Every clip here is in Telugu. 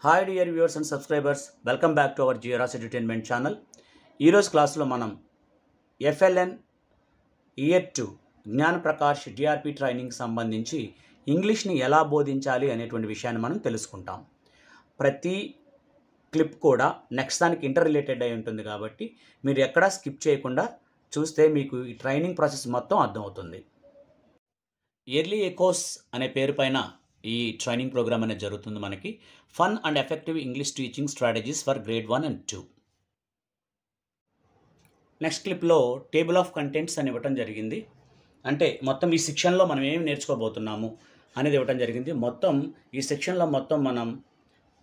Hi dear viewers and subscribers, welcome back to our GRR's entertainment channel. ఈరోజు క్లాస్లో మనం FLN year 2 Gnanaprakash DRP training సంబంధించి ఇంగ్లీష్ని ఎలా బోధించాలి అనేటువంటి విషయాన్ని మనం తెలుసుకుంటాం. ప్రతి క్లిప్ కూడా నెక్స్ట్ దానికి ఇంటర్ రిలేటెడ్ అయి ఉంటుంది కాబట్టి మీరు ఎక్కడా స్కిప్ చేయకుండా చూస్తే మీకు ఈ ట్రైనింగ్ ప్రాసెస్ మొత్తం అర్థమవుతుంది. ఎర్లీ ఎకోస్ అనే పేరు పైన ఈ ట్రైనింగ్ ప్రోగ్రామ్ అనేది జరుగుతుంది. మనకి fun and effective English teaching strategies for grade 1 and 2. Next క్లిప్లో టేబుల్ ఆఫ్ కంటెంట్స్ అని ఇవ్వటం జరిగింది. అంటే మొత్తం ఈ సెక్షన్లో మనం ఏమి నేర్చుకోబోతున్నాము అనేది ఇవ్వటం జరిగింది. మొత్తం ఈ సెక్షన్లో మొత్తం మనం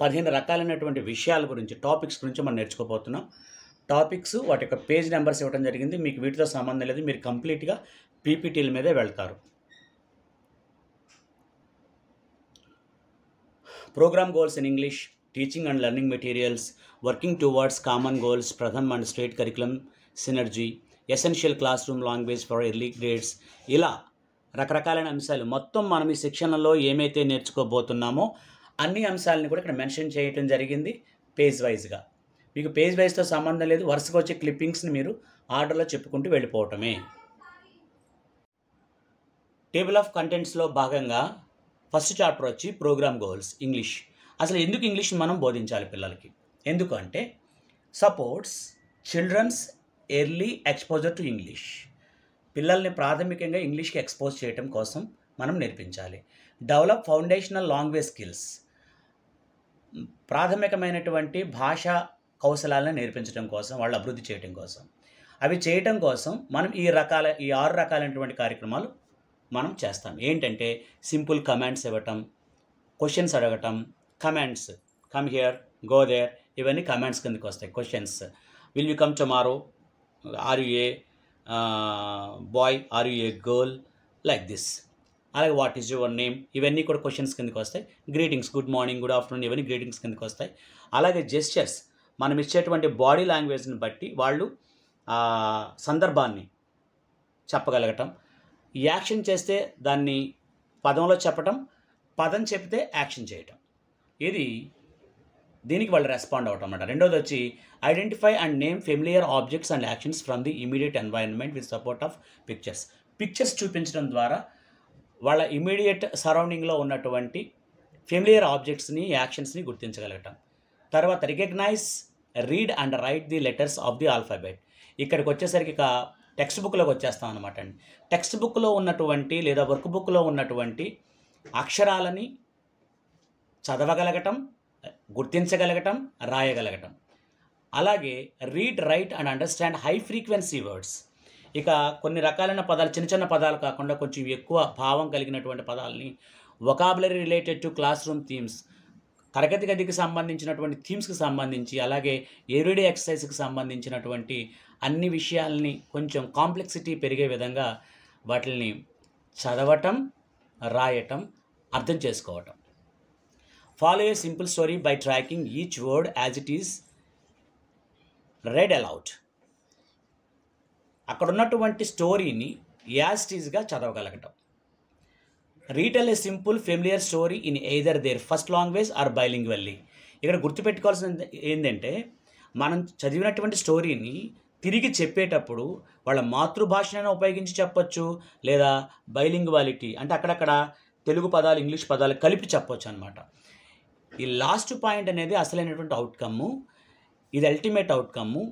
15 రకాలైనటువంటి విషయాల గురించి, టాపిక్స్ గురించి మనం నేర్చుకోబోతున్నాం. టాపిక్స్ వాటి యొక్క పేజ్ నెంబర్స్ ఇవ్వటం జరిగింది. మీకు వీటితో సంబంధం లేదు, మీరు కంప్లీట్గా పీపీటీల మీదే వెళ్తారు. Program goals in English, teaching and learning materials, working towards common goals, Pratham and state curriculum synergy, essential classroom language for early grades. ఇలా రకరకాలైన అంశాలు మొత్తం మనం ఈ సెక్షన్లలో ఏమైతే నేర్చుకోబోతున్నామో అన్ని అంశాలని కూడా ఇక్కడ మెన్షన్ చేయడం జరిగింది పేజ్ వైజ్గా. మీకు పేజ్ వైజ్తో సంబంధం లేదు, వరుసగా వచ్చే క్లిప్పింగ్స్ని మీరు ఆర్డర్లో చెప్పుకుంటూ వెళ్ళిపోవటమే. టేబుల్ ఆఫ్ కంటెంట్స్లో భాగంగా ఫస్ట్ చాప్టర్ వచ్చి ప్రోగ్రామ్ గోల్స్ ఇంగ్లీష్. అసలు ఎందుకు ఇంగ్లీష్ మనం బోధించాలి పిల్లలకి? ఎందుకంటే supports children's early exposure to English. పిల్లల్ని ప్రాథమికంగా ఇంగ్లీష్కి ఎక్స్పోజ్ చేయడం కోసం మనం నేర్పించాలి. డెవలప్ ఫౌండేషనల్ లాంగ్వేజ్ స్కిల్స్, ప్రాథమికమైనటువంటి భాషా కౌశలాలను నేర్పించడం కోసం, వాళ్ళు అభివృద్ధి చేయడం కోసం. అవి చేయటం కోసం మనం ఈ 6 రకాలైనటువంటి కార్యక్రమాలు మనం చేస్తాం. ఏంటంటే సింపుల్ కమాండ్స్ ఇవ్వటం, క్వశ్చన్స్ అడగటం, commands come here, go there, ఇవన్నీ కమాండ్స్ కిందకి వస్తాయి. Questions, will you come tomorrow, are you a boy, are you a girl, like this. అలాగే వాట్ ఈజ్ యువర్ నేమ్, ఇవన్నీ కూడా క్వశ్చన్స్ కిందకి వస్తాయి. Greetings, good morning, good afternoon, ఇవన్నీ గ్రీటింగ్స్ కిందకి వస్తాయి. అలాగే జెస్చర్స్, మనం ఇచ్చేటువంటి బాడీ లాంగ్వేజ్ని బట్టి వాళ్ళు సందర్భాన్ని చెప్పగలగటం. యాక్షన్ చేస్తే దాన్ని పదంలో చెప్పటం, పదం చెప్తే యాక్షన్ చేయటం, దీనికి వాళ్ళు రెస్పాండ్ అవటం అన్నమాట. రెండోది వచ్చి identify and name familiar objects and actions from the immediate environment with support of pictures. Pictures చూపించడం ద్వారా వాళ్ళ ఇమీడియట్ సరౌండింగ్లో ఉన్నటువంటి ఫెమిలియర్ ఆబ్జెక్ట్స్ని, యాక్షన్స్ని గుర్తించగలగటం. తర్వాత recognise, read and write the letters of the alphabet. ఇక్కడికి వచ్చేసరికి టెక్స్ట్ బుక్లోకి వచ్చేస్తాం అనమాట అండి. టెక్స్ట్ బుక్లో ఉన్నటువంటి లేదా వర్క్ బుక్లో ఉన్నటువంటి అక్షరాలని చదవగలగటం, గుర్తించగలగటం, రాయగలగటం. అలాగే read, right and understand high frequency words. ఇక కొన్ని రకాలైన పదాలు, చిన్న చిన్న పదాలు కాకుండా కొంచెం ఎక్కువ భావం కలిగినటువంటి పదాలని, vocabulary related to class room themes, తరగతి గదికి సంబంధించినటువంటి థీమ్స్కి సంబంధించి, అలాగే ఎవ్రీడే ఎక్సర్సైజ్కి సంబంధించినటువంటి అన్ని విషయాల్ని కొంచెం కాంప్లెక్సిటీ పెరిగే విధంగా వాటిని చదవటం, రాయటం, అర్థం చేసుకోవటం. Follow a simple story by tracking each word as it is read aloud. అక్కడ ఉన్నటువంటి స్టోరీని యాజ్ ఇట్ ఈస్గా చదవగలగటం. Retell a simple familiar story in either their first language or bilingually. ఇక్కడ గుర్తుపెట్టుకోవాల్సింది ఏంటంటే మనం చదివినటువంటి స్టోరీని తిరిగి చెప్పేటప్పుడు వాళ్ళ మాతృభాషను ఉపయోగించి చెప్పొచ్చు, లేదా బైలింగ్వాలిటీ అంటే అక్కడక్కడ తెలుగు పదాలు, ఇంగ్లీష్ పదాలు కలిపి చెప్పొచ్చు అనమాట. ఈ లాస్ట్ పాయింట్ అనేది అసలైనటువంటి అవుట్కమ్ము, ఇది అల్టిమేట్ అవుట్కమ్ము.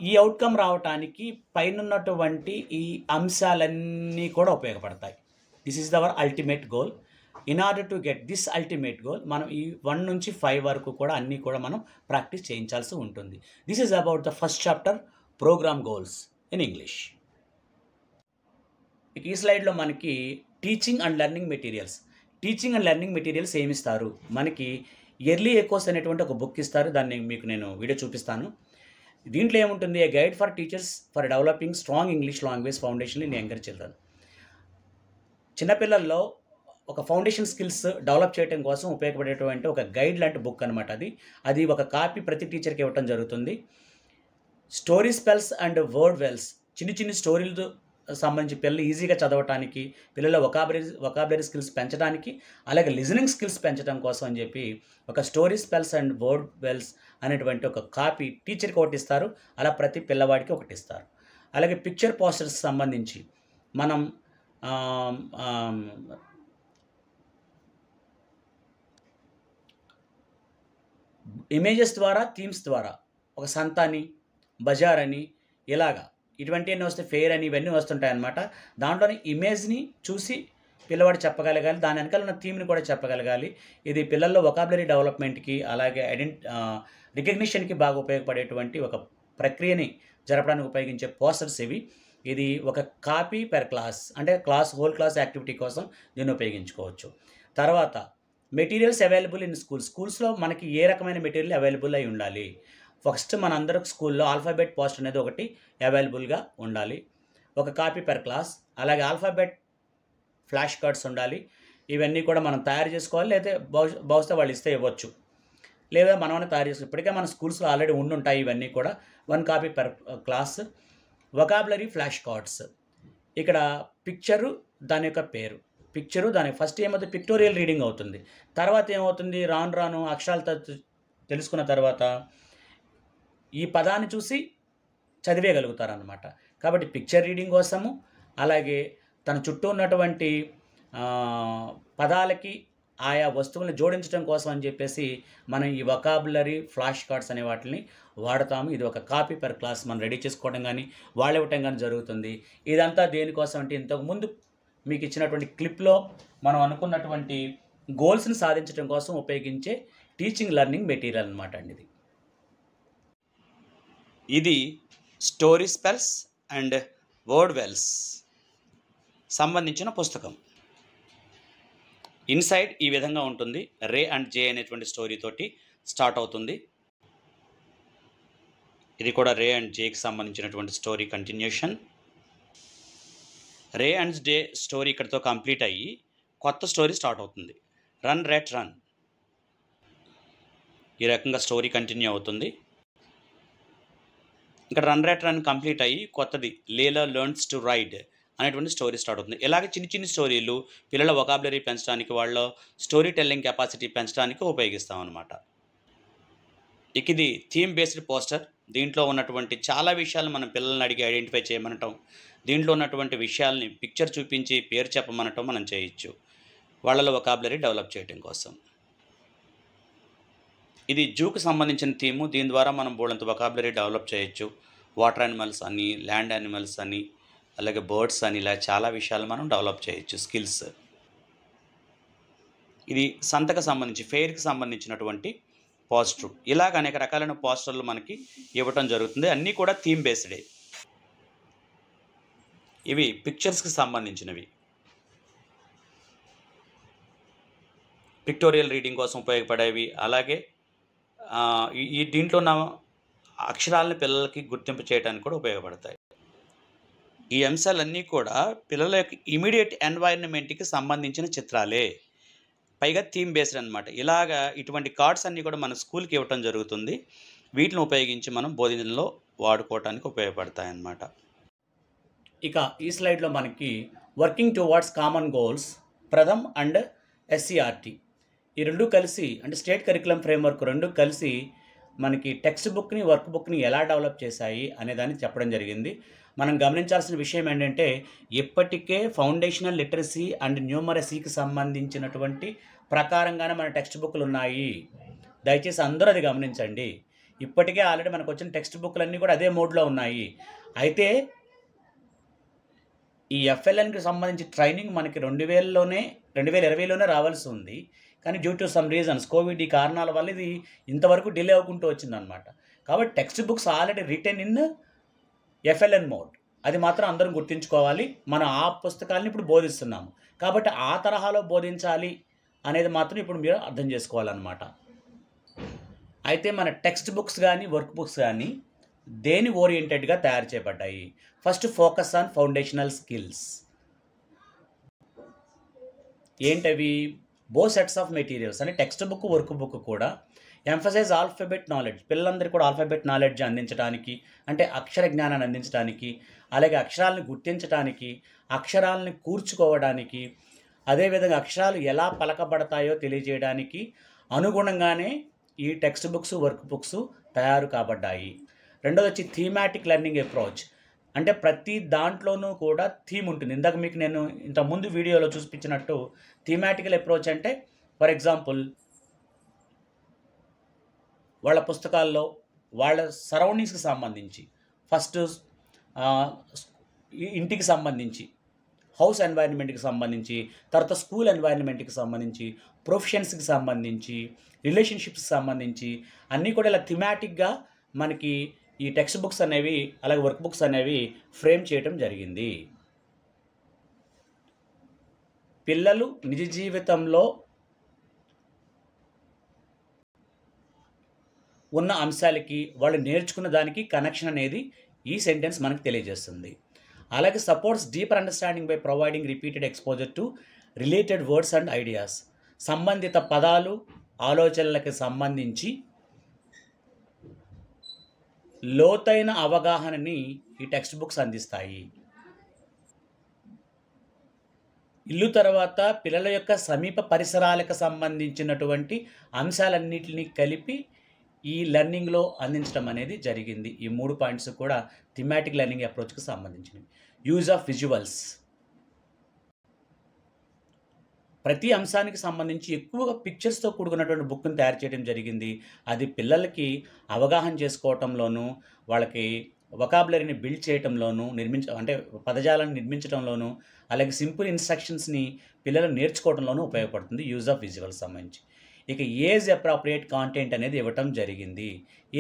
ఈ అవుట్కమ్ రావటానికి పైనన్నటువంటి ఈ అంశాలన్నీ కూడా ఉపయోగపడతాయి. This is our ultimate goal. In order to get this ultimate goal మనం ఈ 1 నుంచి 5 వరకు కూడా అన్నీ కూడా మనం ప్రాక్టీస్ చేయించాల్సి ఉంటుంది. This is about the first chapter program goals in English. ఈ స్లైడ్లో మనకి teaching and learning materials. Teaching and learning materials ఏమిస్తారు? మనకి ఎర్లీ ఎకోస్ అనేటువంటి ఒక బుక్ ఇస్తారు. దాన్ని మీకు నేను వీడియో చూపిస్తాను. దీంట్లో ఏముంటుంది? ఏ guide for teachers for developing strong English language foundation in younger children. చిన్నపిల్లల్లో ఒక ఫౌండేషన్ స్కిల్స్ డెవలప్ చేయడం కోసం ఉపయోగపడేటువంటి ఒక గైడ్ లాంటి బుక్ అనమాట. అది ఒక కాపీ ప్రతి టీచర్కి ఇవ్వటం జరుగుతుంది. Story spells and word wells, చిన్న చిన్న స్టోరీలు సంబంధించి పిల్లలు ఈజీగా చదవటానికి, పిల్లల వొకాబులరీ స్కిల్స్ పెంచడానికి, అలాగే లిజనింగ్ స్కిల్స్ పెంచడం కోసం అని చెప్పి ఒక story spells and word wells అనేటువంటి ఒక కాపీ టీచర్కి ఒకటి ఇస్తారు, అలా ప్రతి పిల్లవాడికి ఒకటి ఇస్తారు. అలాగే పిక్చర్ పోస్టర్స్ సంబంధించి మనం ఇమేజెస్ ద్వారా, థీమ్స్ ద్వారా ఒక సంతాని, బజార్ అని ఇలాగా ఇటువంటివన్నీ వస్తే ఫెయిర్ అని ఇవన్నీ వస్తుంటాయి అన్నమాట. దాంట్లోని ఇమేజ్ని చూసి పిల్లవాడు చెప్పగలగాలి, దాని వెనకాల ఉన్న థీమ్ని కూడా చెప్పగలగాలి. ఇది పిల్లల్లో వొకాబులరీ డెవలప్మెంట్కి అలాగే రికగ్నిషన్కి బాగా ఉపయోగపడేటువంటి ఒక ప్రక్రియని జరపడానికి ఉపయోగించే పోస్టర్స్ ఇవి. ఇది ఒక కాపీ పెర్ క్లాస్, అంటే హోల్ క్లాస్ యాక్టివిటీ కోసం దీన్ని ఉపయోగించుకోవచ్చు. తర్వాత మెటీరియల్స్ అవైలబుల్ ఇన్ స్కూల్స్లో మనకి ఏ రకమైన మెటీరియల్ అవైలబుల్ అయి ఉండాలి. ఫస్ట్ మనందరికి స్కూల్లో ఆల్ఫాబెట్ పోస్టర్ అనేది ఒకటి అవైలబుల్గా ఉండాలి, ఒక కాపీ పెర్ క్లాస్. అలాగే ఆల్ఫాబెట్ ఫ్లాష్ కార్డ్స్ ఉండాలి. ఇవన్నీ కూడా మనం తయారు చేసుకోవాలి, లేదా బహుశా వాళ్ళు ఇస్తే ఇవ్వచ్చు, లేదా మనమనే తయారు చేసుకోవాలి. ఇప్పటికే మన స్కూల్స్లో ఆల్రెడీ ఉండుంటాయి ఇవన్నీ కూడా. 1 copy per class. Vocabulary flash cards, ఇక్కడ పిక్చరు, దాని యొక్క పేరు, పిక్చరు దానికి ఫస్ట్ ఏమవుతుంది పిక్టోరియల్ రీడింగ్ అవుతుంది. తర్వాత ఏమవుతుంది, రాను రాను అక్షరాలు తెలుసుకున్న తర్వాత ఈ పదాన్ని చూసి చదివేయగలుగుతారనమాట. కాబట్టి పిక్చర్ రీడింగ్ కోసము, అలాగే తన చుట్టూ ఉన్నటువంటి పదాలకి ఆయా వస్తువులను జోడించడం కోసం అని చెప్పేసి మనం ఈ వొకాబులరీ ఫ్లాష్ కార్డ్స్ అనే వాటిని వాడతాము. ఇది ఒక కాపీ పెర్ క్లాస్ మనం రెడీ చేసుకోవడం కానీ వాళ్ళు ఇవ్వటం కానీ జరుగుతుంది. ఇదంతా దేనికోసం అంటే ఇంతకుముందు మీకు ఇచ్చినటువంటి క్లిప్లో మనం అనుకున్నటువంటి గోల్స్ని సాధించడం కోసం ఉపయోగించే టీచింగ్ లెర్నింగ్ మెటీరియల్ అనమాట అండి ఇది. ఇది story spells and word wells సంబంధించిన పుస్తకం. ఇన్సైడ్ ఈ విధంగా ఉంటుంది. రే అండ్ జే అనేటువంటి స్టోరీ తోటి స్టార్ట్ అవుతుంది. ఇది కూడా రే అండ్ జేకి సంబంధించినటువంటి story continuation. Ray and J story ఇక్కడితో కంప్లీట్ అయ్యి కొత్త స్టోరీ స్టార్ట్ అవుతుంది. రన్ రేట్ రన్, ఈ రకంగా స్టోరీ కంటిన్యూ అవుతుంది. ఇక్కడ రన్ రేట్ రన్ కంప్లీట్ అయ్యి కొత్తది లేలా లెర్న్స్ టు రైడ్ అనేటువంటి స్టోరీ స్టార్ట్ అవుతుంది. ఇలాగే చిన్న చిన్న స్టోరీలు పిల్లల వొకాబులరీ పెంచడానికి, వాళ్ళ స్టోరీ టెల్లింగ్ కెపాసిటీ పెంచడానికి ఉపయోగిస్తాం అన్నమాట. ఇక ఇది థీమ్ బేస్డ్ పోస్టర్. దీంట్లో ఉన్నటువంటి చాలా విషయాలు మనం పిల్లల్ని అడిగి ఐడెంటిఫై చేయమనటం, దీంట్లో ఉన్నటువంటి విషయాల్ని పిక్చర్ చూపించి పేరు చెప్పమనటం మనం చేయొచ్చు వాళ్ళలో వొకాబులరీ డెవలప్ చేయడం కోసం. ఇది జూకు సంబంధించిన థీము. దీని ద్వారా మనం బోల్డంత వొకాబులరీ డెవలప్ చేయొచ్చు. వాటర్ యానిమల్స్ అని, ల్యాండ్ యానిమల్స్ అని, అలాగే బర్డ్స్ అని, ఇలా చాలా విషయాలు మనం డెవలప్ చేయొచ్చు స్కిల్స్. ఇది సంతకు సంబంధించి ఫెయిర్కి సంబంధించినటువంటి పోస్టర్. ఇలాగ అనేక రకాలైన పోస్టర్లు మనకి ఇవ్వటం జరుగుతుంది. అన్నీ కూడా థీమ్ బేస్డే. ఇవి పిక్చర్స్కి సంబంధించినవి. పిక్టోరియల్ రీడింగ్ కోసం ఉపయోగపడేవి. అలాగే ఈ దీంట్లో ఉన్న అక్షరాలను పిల్లలకి గుర్తింపు చేయడానికి కూడా ఉపయోగపడతాయి. ఈ అంశాలన్నీ కూడా పిల్లల యొక్క ఇమీడియట్ ఎన్వైరన్మెంట్కి సంబంధించిన చిత్రాలే, పైగా థీమ్ బేస్డ్ అనమాట. ఇలాగా ఇటువంటి కార్డ్స్ అన్నీ కూడా మన స్కూల్కి ఇవ్వటం జరుగుతుంది. వీటిని ఉపయోగించి మనం బోధనలో వాడుకోవటానికి ఉపయోగపడతాయి అన్నమాట. ఇక ఈ స్లైడ్లో మనకి working towards common goals, Pratham and SCRT ఈ రెండు కలిసి, అంటే స్టేట్ కరికులం ఫ్రేమ్వర్క్ రెండు కలిసి మనకి టెక్స్ట్ బుక్ని, వర్క్ బుక్ని ఎలా డెవలప్ చేశాయి అనేదాన్ని చెప్పడం జరిగింది. మనం గమనించాల్సిన విషయం ఏంటంటే ఇప్పటికే ఫౌండేషనల్ లిటరసీ అండ్ న్యూమరసీకి సంబంధించినటువంటి ప్రకారంగానే మన టెక్స్ట్ బుక్లు ఉన్నాయి. దయచేసి అందరూ అది గమనించండి. ఇప్పటికే ఆల్రెడీ మనకు వచ్చిన టెక్స్ట్ బుక్లన్నీ కూడా అదే మోడ్లో ఉన్నాయి. అయితే ఈ FLNకి సంబంధించి ట్రైనింగ్ మనకి 2020లోనే రావాల్సి ఉంది. కానీ due to some reasons, Covid ఈ కారణాల వల్ల ఇది ఇంతవరకు డిలే అవ్వకుంటూ వచ్చిందనమాట. కాబట్టి text books already written in FLN mode, అది మాత్రం అందరం గుర్తుంచుకోవాలి. మనం ఆ పుస్తకాలను ఇప్పుడు బోధిస్తున్నాము కాబట్టి ఆ తరహాలో బోధించాలి అనేది మాత్రం ఇప్పుడు మీరు అర్థం చేసుకోవాలన్నమాట. అయితే మన టెక్స్ట్ బుక్స్ కానీ వర్క్ బుక్స్ కానీ దేని ఓరియంటెడ్గా తయారు చేయబడ్డాయి? First focus on foundational skills. ఏంటవి? బోత్ సెట్స్ ఆఫ్ మెటీరియల్స్ అంటే టెక్స్ట్ బుక్ వర్క్ బుక్ కూడా ఎంఫసైజ్ ఆల్ఫాబెట్ నాలెడ్జ్, పిల్లలందరికీ కూడా ఆల్ఫాబెట్ నాలెడ్జ్ అందించడానికి, అంటే అక్షర జ్ఞానాన్ని అందించడానికి, అలాగే అక్షరాలను గుర్తించడానికి, అక్షరాలని కూర్చుకోవడానికి, అదేవిధంగా అక్షరాలు ఎలా పలకబడతాయో తెలియజేయడానికి అనుగుణంగానే ఈ టెక్స్ట్ బుక్స్ వర్క్ బుక్స్ తయారు కాబడ్డాయి. రెండోది వచ్చి థీమాటిక్ లెర్నింగ్ అప్రోచ్, అంటే ప్రతి దాంట్లోనూ కూడా థీమ్ ఉంటుంది. ఇందాక మీకు నేను ఇంతకుముందు వీడియోలో చూపించినట్టు థీమాటికల్ అప్రోచ్ అంటే ఫర్ ఎగ్జాంపుల్ వాళ్ళ పుస్తకాల్లో వాళ్ళ సరౌండింగ్స్కి సంబంధించి ఫస్ట్ ఇంటికి సంబంధించి హౌస్ ఎన్వైరన్మెంట్కి సంబంధించి, తర్వాత స్కూల్ ఎన్వైరన్మెంట్కి సంబంధించి, ప్రొఫెషన్స్కి సంబంధించి, రిలేషన్షిప్స్కి సంబంధించి అన్నీ కూడా ఇలా థిమాటిక్గా మనకి ఈ టెక్స్ట్ బుక్స్ అనేవి అలాగే వర్క్ బుక్స్ అనేవి ఫ్రేమ్ చేయడం జరిగింది. పిల్లలు నిజ జీవితంలో ఉన్న అంశాలకి వాళ్ళు నేర్చుకున్న దానికి కనెక్షన్ అనేది ఈ సెంటెన్స్ మనకు తెలియజేస్తుంది. అలాగే supports deeper understanding by providing repeated exposure to related words and ideas. సంబంధిత పదాలు ఆలోచనలకు సంబంధించి లోతైన అవగాహనని ఈ టెక్స్ట్ బుక్స్ అందిస్తాయి. ఇల్లు తర్వాత పిల్లల యొక్క సమీప పరిసరాలకు సంబంధించినటువంటి అంశాలన్నింటినీ కలిపి ఈ లెర్నింగ్లో అందించడం అనేది జరిగింది. ఈ 3 పాయింట్స్ కూడా థిమాటిక్ లెర్నింగ్ అప్రోచ్కి సంబంధించినవి. యూజ్ ఆఫ్ విజువల్స్, ప్రతి అంశానికి సంబంధించి ఎక్కువగా పిక్చర్స్తో కూడుకున్నటువంటి బుక్ని తయారు చేయడం జరిగింది. అది పిల్లలకి అవగాహన చేసుకోవటంలోనూ, వాళ్ళకి వొకాబులరీని బిల్డ్ చేయటంలోనూ, అంటే పదజాలాన్ని నిర్మించడంలోనూ, అలాగే సింపుల్ ఇన్స్ట్రక్షన్స్ని పిల్లలు నేర్చుకోవడంలోనూ ఉపయోగపడుతుంది యూజ్ ఆఫ్ విజువల్స్ సంబంధించి. ఇక ఏజ్ అప్రాప్రియేట్ కాంటెంట్ అనేది ఇవ్వటం జరిగింది.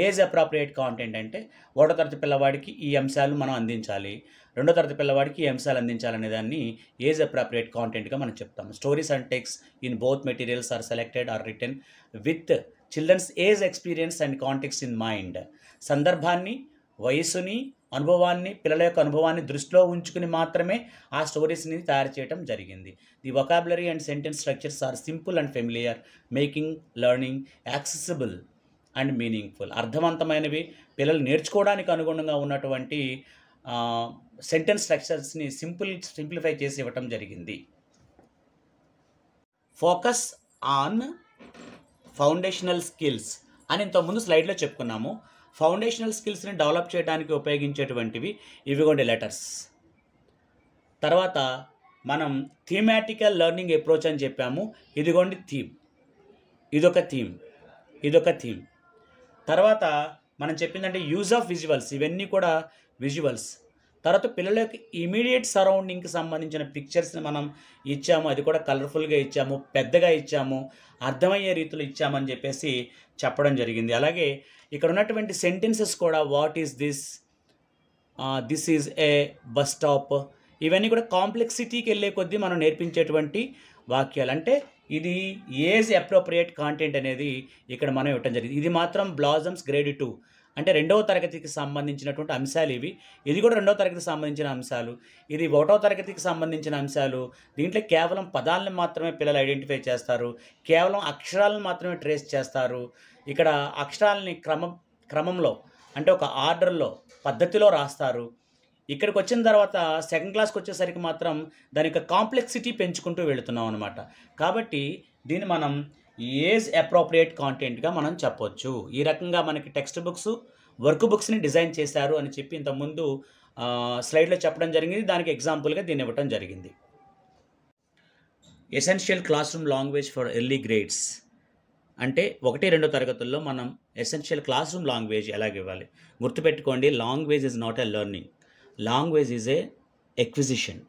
ఏజ్ అప్రాప్రియేట్ కాంటెంట్ అంటే 1వ తరగతి పిల్లవాడికి ఈ అంశాలు మనం అందించాలి, 2వ తరగతి పిల్లవాడికి ఈ అంశాలు అందించాలనే దాన్ని ఏజ్ అప్రాప్రియేట్ కాంటెంట్గా మనం చెప్తాము. Stories and text in both materials are selected or written with children's age experience and context in mind. సందర్భాన్ని, వయసుని, అనుభవాన్ని, పిల్లల యొక్క అనుభవాన్ని దృష్టిలో ఉంచుకుని మాత్రమే ఆ స్టోరీస్ని తయారు చేయడం జరిగింది. The vocabulary and sentence structures are simple and familiar, making learning accessible and meaningful. అర్థవంతమైనవి, పిల్లలు నేర్చుకోవడానికి అనుగుణంగా ఉన్నటువంటి సెంటెన్స్ స్ట్రక్చర్స్ని సింప్లిఫై చేసి ఇవ్వటం జరిగింది. ఫోకస్ ఆన్ ఫౌండేషనల్ స్కిల్స్ అని ఇంతకుముందు స్లైడ్లో చెప్పుకున్నాము. ఫౌండేషనల్ స్కిల్స్ని డెవలప్ చేయడానికి ఉపయోగించేటువంటివి ఇవిగోండి లెటర్స్. తర్వాత మనం థీమాటికల్ లెర్నింగ్ అప్రోచ్ అని చెప్పాము. ఇదిగోండి థీమ్, ఇదొక థీమ్. తర్వాత మనం చెప్పిందంటే యూజ్ ఆఫ్ విజువల్స్, ఇవన్నీ కూడా విజువల్స్. తర్వాత పిల్లల యొక్క ఇమీడియట్ సరౌండింగ్కి సంబంధించిన పిక్చర్స్ని మనం ఇచ్చాము, అది కూడా కలర్ఫుల్గా ఇచ్చాము, పెద్దగా ఇచ్చాము, అర్థమయ్యే రీతిలో ఇచ్చామని చెప్పేసి చెప్పడం జరిగింది. అలాగే ఇక్కడ ఉన్నటువంటి సెంటెన్సెస్ కూడా what is this, this is A bus stop, ఇవన్నీ కూడా కాంప్లెక్సిటీకి వెళ్ళే కొద్దీ మనం నేర్పించేటువంటి వాక్యాలు. అంటే ఇది ఏజ్ అప్రోప్రియేట్ కాంటెంట్ అనేది ఇక్కడ మనం ఇవ్వటం జరిగింది. ఇది మాత్రం బ్లాజమ్స్ గ్రేడ్ 2 అంటే 2వ తరగతికి సంబంధించినటువంటి అంశాలు ఇవి. ఇది కూడా 2వ తరగతికి సంబంధించిన అంశాలు, ఇది 1వ తరగతికి సంబంధించిన అంశాలు. దీంట్లో కేవలం పదాలను మాత్రమే పిల్లలు ఐడెంటిఫై చేస్తారు, కేవలం అక్షరాలను మాత్రమే ట్రేస్ చేస్తారు. ఇక్కడ అక్షరాలని క్రమంలో అంటే ఒక ఆర్డర్లో, పద్ధతిలో రాస్తారు. ఇక్కడికి వచ్చిన తర్వాత సెకండ్ క్లాస్కి వచ్చేసరికి మాత్రం దాని యొక్క కాంప్లెక్సిటీ పెంచుకుంటూ వెళుతున్నాం అనమాట. కాబట్టి దీన్ని మనం ఏజ్ అప్రోప్రియేట్ కాంటెంట్గా మనం చెప్పొచ్చు. ఈ రకంగా మనకి టెక్స్ట్ బుక్స్, వర్క్ బుక్స్ని డిజైన్ చేశారు అని చెప్పి ఇంతకుముందు స్లైడ్లో చెప్పడం జరిగింది. దానికి ఎగ్జాంపుల్గా దీన్ని ఇవ్వడం జరిగింది. Essential class room language for early grades అంటే 1-2 తరగతుల్లో మనం ఎసెన్షియల్ క్లాస్ రూమ్ లాంగ్వేజ్ ఎలాగ ఇవ్వాలి. గుర్తుపెట్టుకోండి, language is not a learning, language is a acquisition.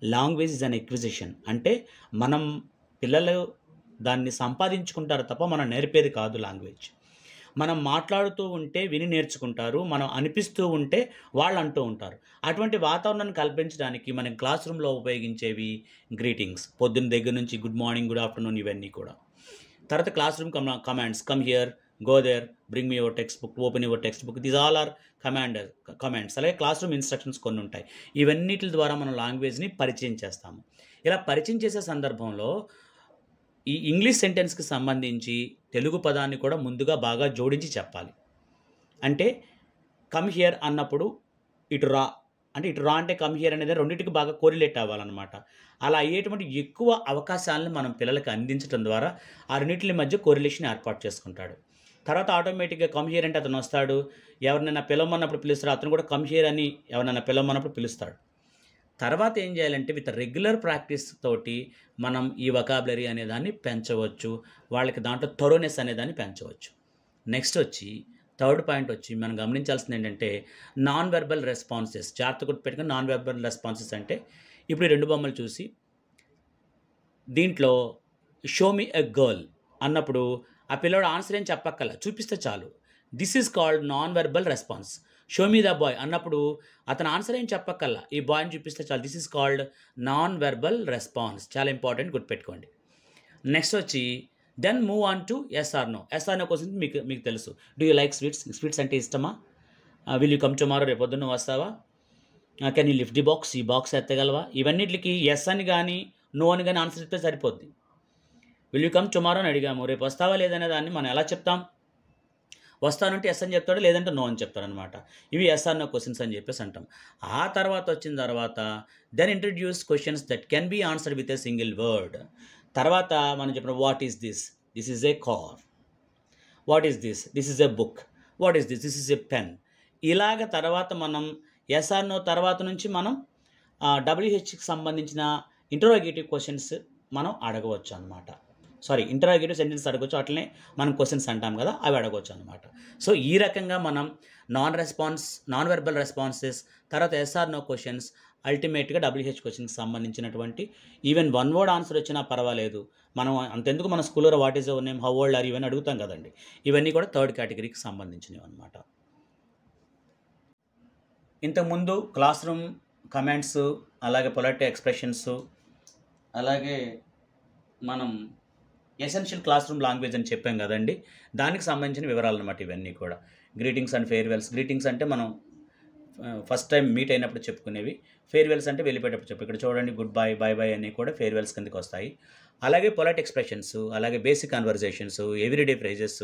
Language is an acquisition అంటే మనం పిల్లలు దాన్ని సంపాదించుకుంటారు తప్ప మనం నేర్పేది కాదు. లాంగ్వేజ్ మనం మాట్లాడుతూ ఉంటే విని నేర్చుకుంటారు, మనం అనిపిస్తూ ఉంటే వాళ్ళు అంటూ ఉంటారు. అటువంటి వాతావరణాన్ని కల్పించడానికి మనం క్లాస్ రూమ్లో ఉపయోగించేవి గ్రీటింగ్స్, పొద్దున్న దగ్గర నుంచి గుడ్ మార్నింగ్, గుడ్ ఆఫ్టర్నూన్, ఇవన్నీ కూడా. తర్వాత classroom commands, come here, go there, bring me your textbook, open your textbook, these all are commands. అలాగే క్లాస్ రూమ్ ఇన్స్ట్రక్షన్స్ కొన్ని ఉంటాయి. ఇవన్నిటి ద్వారా మనం లాంగ్వేజ్ని పరిచయం చేస్తాము. ఇలా పరిచయం చేసే సందర్భంలో ఈ ఇంగ్లీష్ సెంటెన్స్కి సంబంధించి తెలుగు పదాన్ని కూడా ముందుగా బాగా జోడించి చెప్పాలి. అంటే కమ్ హియర్ అన్నప్పుడు ఇటు రా, అంటే ఇటు రా అంటే కమ్ హియర్ అనేది రెండింటికి బాగా కోరిలేట్ అవ్వాలన్నమాట. అలా అయ్యేటువంటి ఎక్కువ అవకాశాలను మనం పిల్లలకి అందించడం ద్వారా ఆ రెండింటి మధ్య కోరిలేషన్ ఏర్పాటు చేసుకుంటాడు. తర్వాత ఆటోమేటిక్గా కమ్ హియర్ అంటే అతను వస్తాడు, ఎవరినైనా పిలవమన్నప్పుడు పిలుస్తాడు, అతను కూడా కమ్ హియర్ అని ఎవరినైనా పిలవమన్నప్పుడు పిలుస్తాడు. తర్వాత ఏం చేయాలంటే విత్ రెగ్యులర్ ప్రాక్టీస్ తోటి మనం ఈ వొకాబులరీ అనేదాన్ని పెంచవచ్చు, వాళ్ళకి దాంట్లో థరోనెస్ అనేదాన్ని పెంచవచ్చు. నెక్స్ట్ వచ్చి థర్డ్ పాయింట్ వచ్చి మనం గమనించాల్సింది ఏంటంటే నాన్ వెర్బల్ రెస్పాన్సెస్. జాగ్రత్త గుర్తుపెట్టుకుని నాన్ వెర్బల్ రెస్పాన్సెస్ అంటే ఇప్పుడు ఈ 2 బొమ్మలు చూసి దీంట్లో షో మీ ఎ గర్ల్ అన్నప్పుడు ఆ పిల్లోడు ఆన్సర్ ఏం చెప్పక్కల, చూపిస్తే చాలు. This is called non verbal response. Show me the boy అన్నప్పుడు అతను ఆన్సర్ ఏం చెప్పక్కల్లా, ఈ బాయ్ని చూపిస్తే చాలు. This is called non verbal response. చాలా ఇంపార్టెంట్, గుర్తుపెట్టుకోండి. నెక్స్ట్ వచ్చి then move on to yes or no. Yes or no కోసం మీకు తెలుసు. Do you like sweets? Sweets అంటే ఇష్టమా? విల్ యూ కమ్ టుమారో, రేపు పొద్దున్న వస్తావా? Can you lift the box, ఈ బాక్స్ ఎత్తగలవా? ఇవన్నిటికి ఎస్ అని కానీ నో అని కానీ ఆన్సర్ ఇస్తే సరిపోద్ది. విల్ యూ కమ్ టుమారో అని అడిగాము, రేపు వస్తావా లేదనే దాన్ని మనం ఎలా చెప్తాం? వస్తానంటే ఎస్ అని చెప్తాడు, లేదంటే నో అని చెప్తాడనమాట. ఇవి ఎస్ఆర్ నో క్వశ్చన్స్ అని చెప్పేసి అంటాం. ఆ తర్వాత వచ్చిన తర్వాత then introduce questions that can be answered with a single word. తర్వాత మనం చెప్పిన what is this? This is a car. What is this? This is a book. What is this? This is a pen. ఇలాగ తర్వాత మనం ఎస్ఆర్ నో తర్వాత నుంచి మనం డబ్ల్యూహెచ్కి సంబంధించిన ఇంటరోగేటివ్ క్వశ్చన్స్ మనం అడగవచ్చు అనమాట. ఇంటరాగేటివ్ సెంటెన్స్ అడగవచ్చు, అట్లనే మనం క్వశ్చన్స్ అంటాం కదా, అవి అడగవచ్చు అనమాట. సో ఈ రకంగా మనం నాన్ వెర్బల్ రెస్పాన్సెస్, తర్వాత ఎస్ఆర్ నో క్వశ్చన్స్, అల్టిమేట్గా డబ్ల్యూహెచ్ క్వశ్చన్కి సంబంధించినటువంటి ఈవెన్ 1 వర్డ్ ఆన్సర్ వచ్చినా పర్వాలేదు, మనం అంతెందుకు మన స్కూల్లో what is your name, how old are you ఇవన్నీ అడుగుతాం కదండి. ఇవన్నీ కూడా థర్డ్ కేటగిరీకి సంబంధించినవి అనమాట. ఇంతకుముందు క్లాస్ రూమ్ కమెంట్స్, అలాగే పొలైట్ ఎక్స్ప్రెషన్స్, అలాగే మనం ఎసెన్షియల్ క్లాస్ రూమ్ లాంగ్వేజ్ అని చెప్పాం కదండి, దానికి సంబంధించిన వివరాలు అనమాట ఇవన్నీ కూడా. Greetings and farewells. గ్రీటింగ్స్ అంటే మనం ఫస్ట్ టైం మీట్ అయినప్పుడు చెప్పుకునేవి. ఫేర్వెల్స్ అంటే వెళ్ళిపోయేటప్పుడు చెప్పు. ఇక్కడ చూడండి, గుడ్ బై, బై బై అన్నీ కూడా ఫేర్వెల్స్ కిందకి వస్తాయి. అలాగే పొలైట్ ఎక్స్ప్రెషన్స్, అలాగే బేసిక్ కన్వర్జేషన్స్, ఎవ్రీడే ఫ్రేజెస్,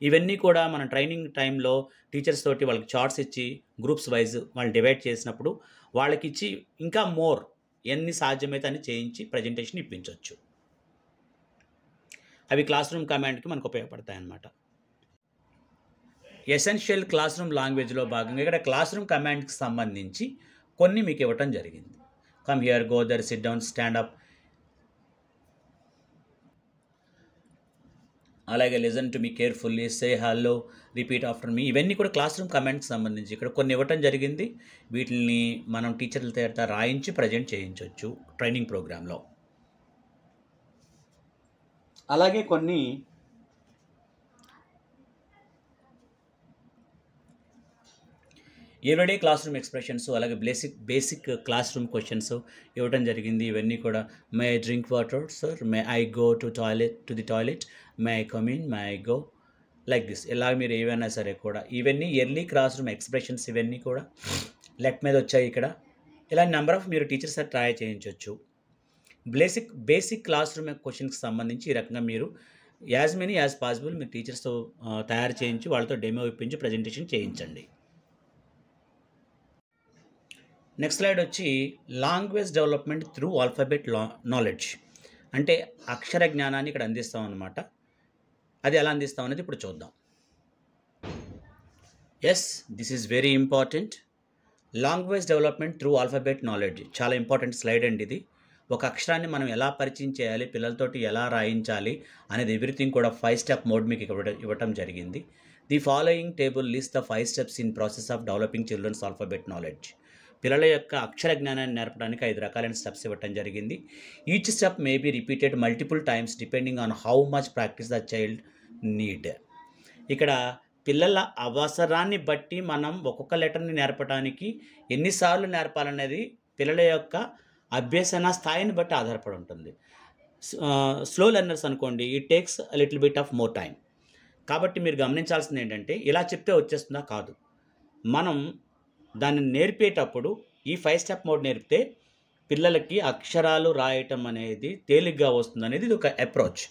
ఇవన్నీ కూడా మనం ట్రైనింగ్ టైంలో టీచర్స్ తోటి వాళ్ళకి చార్ట్స్ ఇచ్చి గ్రూప్స్ వైజ్ వాళ్ళు డివైడ్ చేసినప్పుడు వాళ్ళకి ఇచ్చి ఇంకా మోర్ ఎన్ని సాధ్యమైతే అన్ని చేయించి ప్రజెంటేషన్ ఇప్పించవచ్చు. అవి క్లాస్ రూమ్ కమాండ్కి మనకు ఉపయోగపడతాయి అన్నమాట. ఎసెన్షియల్ క్లాస్ రూమ్ లాంగ్వేజ్లో భాగంగా ఇక్కడ క్లాస్ రూమ్ కమాండ్కి సంబంధించి కొన్ని మీకు ఇవ్వటం జరిగింది. Come here, go there, sit down, stand up, అలాగే listen to me carefully, say hello, repeat after me, ఇవన్నీ కూడా క్లాస్ రూమ్ కమాండ్కి సంబంధించి ఇక్కడ కొన్ని ఇవ్వటం జరిగింది. వీటిని మనం టీచర్ల చేత రాయించి ప్రజెంట్ చేయించవచ్చు ట్రైనింగ్ ప్రోగ్రాంలో. అలాగే కొన్ని ఎవ్రీడే క్లాస్ రూమ్ ఎక్స్ప్రెషన్స్, అలాగే బేసిక్ క్లాస్ రూమ్ క్వశ్చన్స్ ఇవ్వడం జరిగింది. ఇవన్నీ కూడా may I drink water sir, may I go to the toilet, may I come in, may I go, like this. ఇలా మీరు ఏవైనా సరే కూడా ఇవన్నీ ఎర్లీ క్లాస్ రూమ్ ఎక్స్ప్రెషన్స్, ఇవన్నీ కూడా లెట్ మీద వచ్చాయి ఇక్కడ. ఇలా నెంబర్ ఆఫ్ మీరు టీచర్స్ ట్రై చేయించవచ్చు. బేసిక్ క్లాస్ రూమ్ క్వశ్చన్కి సంబంధించి ఈ రకంగా మీరు యాజ్ మెనీ యాజ్ పాసిబుల్ మీరు టీచర్స్తో తయారు చేయించి వాళ్ళతో డెమో ఇప్పించి ప్రజెంటేషన్ చేయించండి. నెక్స్ట్ స్లైడ్ వచ్చి language development through alphabet knowledge, అంటే అక్షర జ్ఞానాన్ని ఇక్కడ అందిస్తాం అన్నమాట. అది ఎలా అందిస్తాం అనేది ఇప్పుడు చూద్దాం. Yes, this is very important. Language development through alphabet knowledge చాలా ఇంపార్టెంట్ స్లైడ్ అండి ఇది. ఒక అక్షరాన్ని మనం ఎలా పరిచయం చేయాలి, పిల్లలతోటి ఎలా రాయించాలి అనేది ఎవ్రీథింగ్ కూడా 5 స్టెప్ మోడ్ మీకు ఇవ్వటం జరిగింది. The following table list the 5 steps in process of developing children's alphabet knowledge. పిల్లల యొక్క అక్షర జ్ఞానాన్ని నేర్పడానికి 5 రకాలైన స్టెప్స్ ఇవ్వటం జరిగింది. Each step may be repeated multiple times depending on how much practice the child need. ఇక్కడ పిల్లల అవసరాన్ని బట్టి మనం ఒక్కొక్క లెటర్ని నేర్పడానికి ఎన్నిసార్లు నేర్పాలనేది పిల్లల యొక్క అభ్యసన స్థాయిని బట్టి ఆధారపడి ఉంటుంది. స్లో లెర్నర్స్ అనుకోండి, it takes little bit of more time. కాబట్టి మీరు గమనించాల్సింది ఏంటంటే ఇలా చెప్తే వచ్చేస్తుందా, కాదు. మనం దాన్ని నేర్పేటప్పుడు ఈ 5 స్టెప్ మోడ్ నేర్పితే పిల్లలకి అక్షరాలు రాయటం అనేది తేలిగ్గా వస్తుంది అనేది ఇది ఒక అప్రోచ్.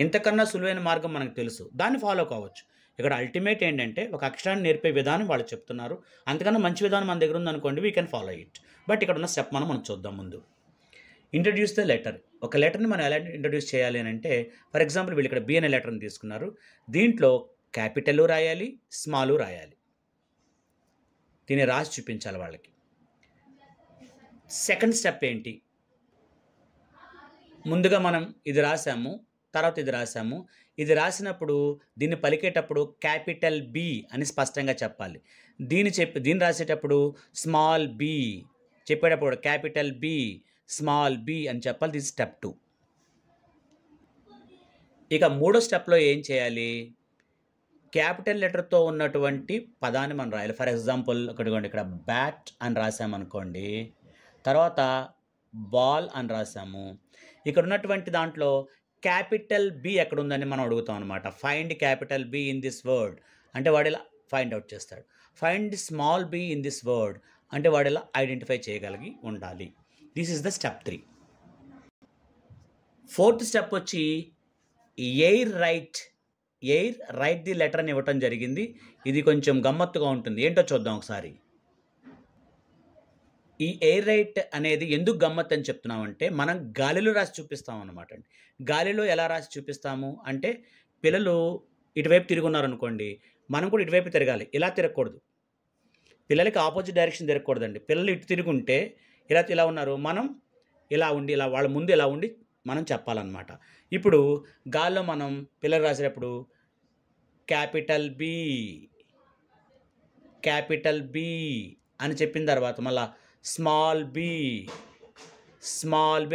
ఇంతకన్నా సులువైన మార్గం మనకు తెలుసు, దాన్ని ఫాలో కావచ్చు. ఇక్కడ అల్టిమేట్ ఏంటంటే ఒక అక్షరాన్ని నేర్పే విధానం వాళ్ళు చెప్తున్నారు. అంతకన్నా మంచి విధానం మన దగ్గర ఉందనుకోండి, we can follow it. But ఇక్కడ ఉన్న స్టెప్ మనం చూద్దాం. ముందు ఇంట్రడ్యూస్ ద లెటర్. ఒక లెటర్ని మనం ఎలా ఇంట్రడ్యూస్ చేయాలి అని అంటే, ఫర్ ఎగ్జాంపుల్ వీళ్ళు ఇక్కడ బి అనే లెటర్ని తీసుకున్నారు. దీంట్లో క్యాపిటల్ రాయాలి, స్మాలు రాయాలి. దీన్ని రాసి చూపించాలి వాళ్ళకి. సెకండ్ స్టెప్ ఏంటి? ముందుగా మనం ఇది రాసాము, తర్వాత ఇది రాసాము. ఇది రాసినప్పుడు దీన్ని పలికేటప్పుడు క్యాపిటల్ బి అని స్పష్టంగా చెప్పాలి. దీన్ని రాసేటప్పుడు స్మాల్ బి, చెప్పేటప్పుడు క్యాపిటల్ బి, స్మాల్ బి అని చెప్పాలి. This step 2. ఇక మూడో స్టెప్లో ఏం చేయాలి? క్యాపిటల్ లెటర్తో ఉన్నటువంటి పదాన్ని మనం రాయాలి. ఫర్ ఎగ్జాంపుల్ ఇక్కడ బ్యాట్ అని రాసామనుకోండి, తర్వాత బాల్ అని రాసాము. ఇక్కడ ఉన్నటువంటి దాంట్లో క్యాపిటల్ బి ఎక్కడ ఉందని మనం అడుగుతాం అనమాట. Find capital be in this word అంటే వాడు ఇలా ఫైండ్ అవుట్ చేస్తాడు. Find small be in this word అంటే వాడు ఇలా ఐడెంటిఫై చేయగలిగి ఉండాలి. This is the step 3. Fourth step వచ్చి ఎయిర్ రైట్ ది లెటర్ అని ఇవ్వటం జరిగింది. ఇది కొంచెం గమ్మత్తుగా ఉంటుంది. ఏంటో చూద్దాం ఒకసారి. ఈ ఎయిర్ రైట్ అనేది ఎందుకు గమ్మత్ అని చెప్తున్నామంటే, మనం గాలిలో రాసి చూపిస్తాం అనమాట అండి. గాలిలో ఎలా రాసి చూపిస్తాము అంటే, పిల్లలు ఇటువైపు తిరుగున్నారనుకోండి, మనం కూడా ఇటువైపు తిరగాలి. ఇలా తిరగకూడదు. పిల్లలకి ఆపోజిట్ డైరెక్షన్ తిరగకూడదండి. పిల్లలు ఇటు తిరుగుంటే ఇలా ఉన్నారు, మనం ఇలా ఉండి వాళ్ళ ముందు ఇలా ఉండి మనం చెప్పాలన్నమాట. ఇప్పుడు గాల్లో మనం పిల్లలు రాసేటప్పుడు క్యాపిటల్ బి అని చెప్పిన తర్వాత మళ్ళీ స్మాల్ బి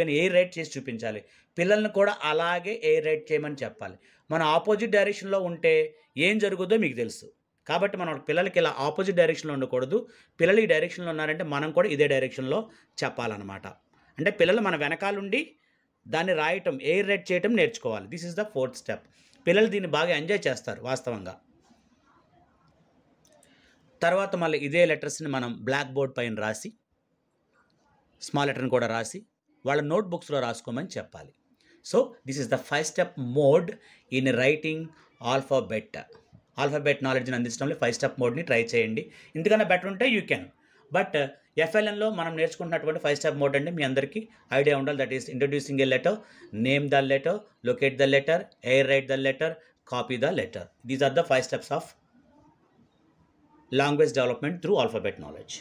అని ఎయిర్ రైట్ చేసి చూపించాలి. పిల్లల్ని కూడా అలాగే ఎయిర్ రైట్ చేయమని చెప్పాలి. మనం ఆపోజిట్ డైరెక్షన్లో ఉంటే ఏం జరుగుతుందో మీకు తెలుసు. కాబట్టి మనం పిల్లలకి ఇలా ఆపోజిట్ డైరెక్షన్లో ఉండకూడదు. పిల్లలు ఈ డైరెక్షన్లో ఉన్నారంటే మనం కూడా ఇదే డైరెక్షన్లో చెప్పాలన్నమాట. అంటే పిల్లలు మన వెనకాలండి దాన్ని రాయటం, ఎయిర్ రైట్ చేయటం నేర్చుకోవాలి. This is the 4th step. పిల్లలు దీన్ని బాగా ఎంజాయ్ చేస్తారు వాస్తవంగా. తర్వాత మళ్ళీ ఇదే లెటర్స్ని మనం బ్లాక్ బోర్డ్ పైన రాసి, స్మాల్ లెటర్ని కూడా రాసి వాళ్ళ నోట్బుక్స్లో రాసుకోమని చెప్పాలి. So this is the 5 step mode in writing alphabet నాలెడ్జ్ని అందించడంలో 5 స్టెప్ మోడ్ని ట్రై చేయండి. ఇంతకన్నా బెటర్ ఉంటే యూ కెన్. బట్ ఎఫ్ఎల్ఎన్లో మనం నేర్చుకుంటున్నటువంటి 5 స్టెప్ మోడ్ అంటే మీ అందరికీ ఐడియా ఉండాలి. That is introducing a letter, name the letter, locate the letter, air write the letter, copy the letter. These are the 5 steps of language development through alphabet knowledge.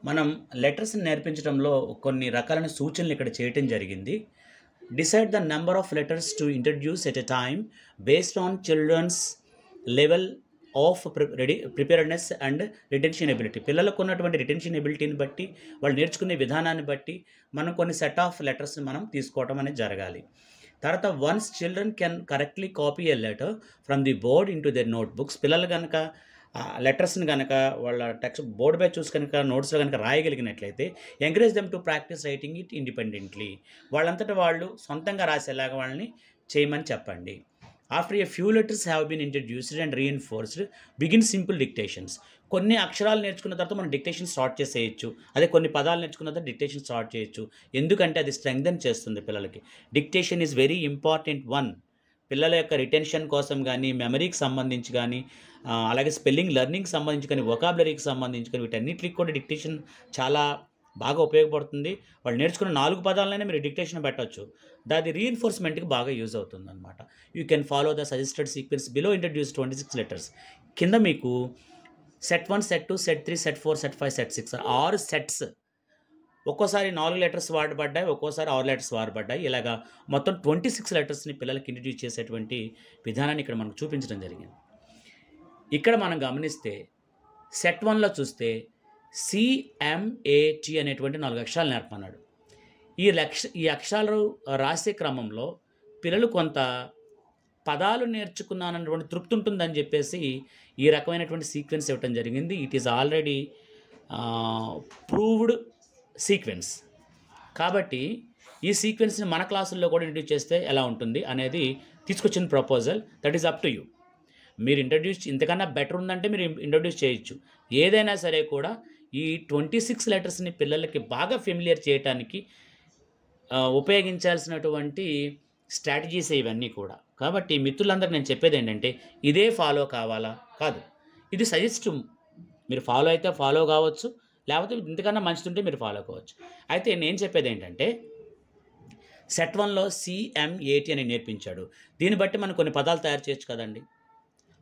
మనం లెటర్స్ని నేర్పించడంలో కొన్ని రకాలైన సూచనలు ఇక్కడ చేయటం జరిగింది. Decide the number of letters to introduce at a time based on children's level of preparedness and retention ability. పిల్లలకు ఉన్నటువంటి రిటెన్షన్ ఎబిలిటీని బట్టి, వాళ్ళు నేర్చుకునే విధానాన్ని బట్టి మనం కొన్ని సెట్ ఆఫ్ లెటర్స్ని మనం తీసుకోవడం అనేది జరగాలి. తర్వాత once children can correctly copy a letter from the board in to their notebooks. పిల్లలు కనుక లెటర్స్ని కనుక వాళ్ళ టెక్స్ట్ బోర్డు పై చూసి కనుక నోట్స్లో కనుక రాయగలిగినట్లయితే encourage them to practice writing it independently. వాళ్ళంతటా వాళ్ళు సొంతంగా రాసేలాగా వాళ్ళని చేయమని చెప్పండి. After a few letters have been introduced and reinforced begin simple dictations. కొన్ని అక్షరాలు నేర్చుకున్న తర్వాత మనం డిక్టేషన్ స్టార్ట్ చేసేయచ్చు. అదే కొన్ని పదాలు నేర్చుకున్న తర్వాత డిక్టేషన్ స్టార్ట్ చేయొచ్చు. ఎందుకంటే అది స్ట్రెంగ్థెన్ చేస్తుంది పిల్లలకి. Dictation is very important one. పిల్లల యొక్క రిటెన్షన్ కోసం కానీ, మెమరీకి సంబంధించి కానీ, అలాగే స్పెల్లింగ్ లెర్నింగ్కి సంబంధించి కానీ, వొకాబులరీకి సంబంధించి కానీ, వీటన్నిటికి కూడా డిక్టేషన్ చాలా బాగా ఉపయోగపడుతుంది. వాళ్ళు నేర్చుకున్న 4 పదాలైనా మీరు డిక్టేషన్ పెట్టవచ్చు. దాని రీఎన్ఫోర్స్మెంట్కి బాగా యూజ్ అవుతుంది అనమాట. You can follow the suggested sequence below introduce 26 letters. కింద మీకు set 1, set 2, set 3, set 4, set 5, set 6 6 sets. ఒక్కోసారి 4 లెటర్స్ వాడబడ్డాయి, ఒక్కోసారి 6 లెటర్స్ వాడబడ్డాయి. ఇలాగా మొత్తం 26 లెటర్స్ని పిల్లలకి ఇంట్రడ్యూస్ చేసేటువంటి విధానాన్ని ఇక్కడ మనకు చూపించడం జరిగింది. ఇక్కడ మనం గమనిస్తే సెట్ 1లో చూస్తే CMAT అనేటువంటి 4 అక్షరాలు నేర్పన్నాడు. ఈ అక్షరాలు రాసే క్రమంలో పిల్లలు కొంత పదాలు నేర్చుకున్నానటువంటి తృప్తి ఉంటుందని చెప్పేసి ఈ రకమైనటువంటి సీక్వెన్స్ ఇవ్వటం జరిగింది. It is already proved sequence. కాబట్టి ఈ సీక్వెన్స్ని మన క్లాసుల్లో కూడా ఇంట్రడ్యూస్ చేస్తే ఎలా ఉంటుంది అనేది తీసుకొచ్చిన proposal. That is up to you. మీరు ఇంట్రడ్యూస్ ఇంతకన్నా బెటర్ ఉందంటే మీరు ఇంట్రడ్యూస్ చేయొచ్చు. ఏదైనా సరే కూడా ఈ 26 లెటర్స్ని పిల్లలకి బాగా ఫెమిలియర్ చేయడానికి ఉపయోగించాల్సినటువంటి స్ట్రాటజీస్ ఇవన్నీ కూడా. కాబట్టి మిత్రులందరూ నేను చెప్పేది ఏంటంటే ఇదే ఫాలో కావాలా? కాదు. ఇది సజెస్టివ్. మీరు ఫాలో అయితే ఫాలో కావచ్చు. లేకపోతే ఇంతకన్నా మంచిదుంటే మీరు ఫాలో కావచ్చు. అయితే నేను చెప్పేది ఏంటంటే సెట్ 1లో CMAT అని నేర్పించాడు. దీన్ని బట్టి మనం కొన్ని పదాలు తయారు చేయొచ్చు కదండీ.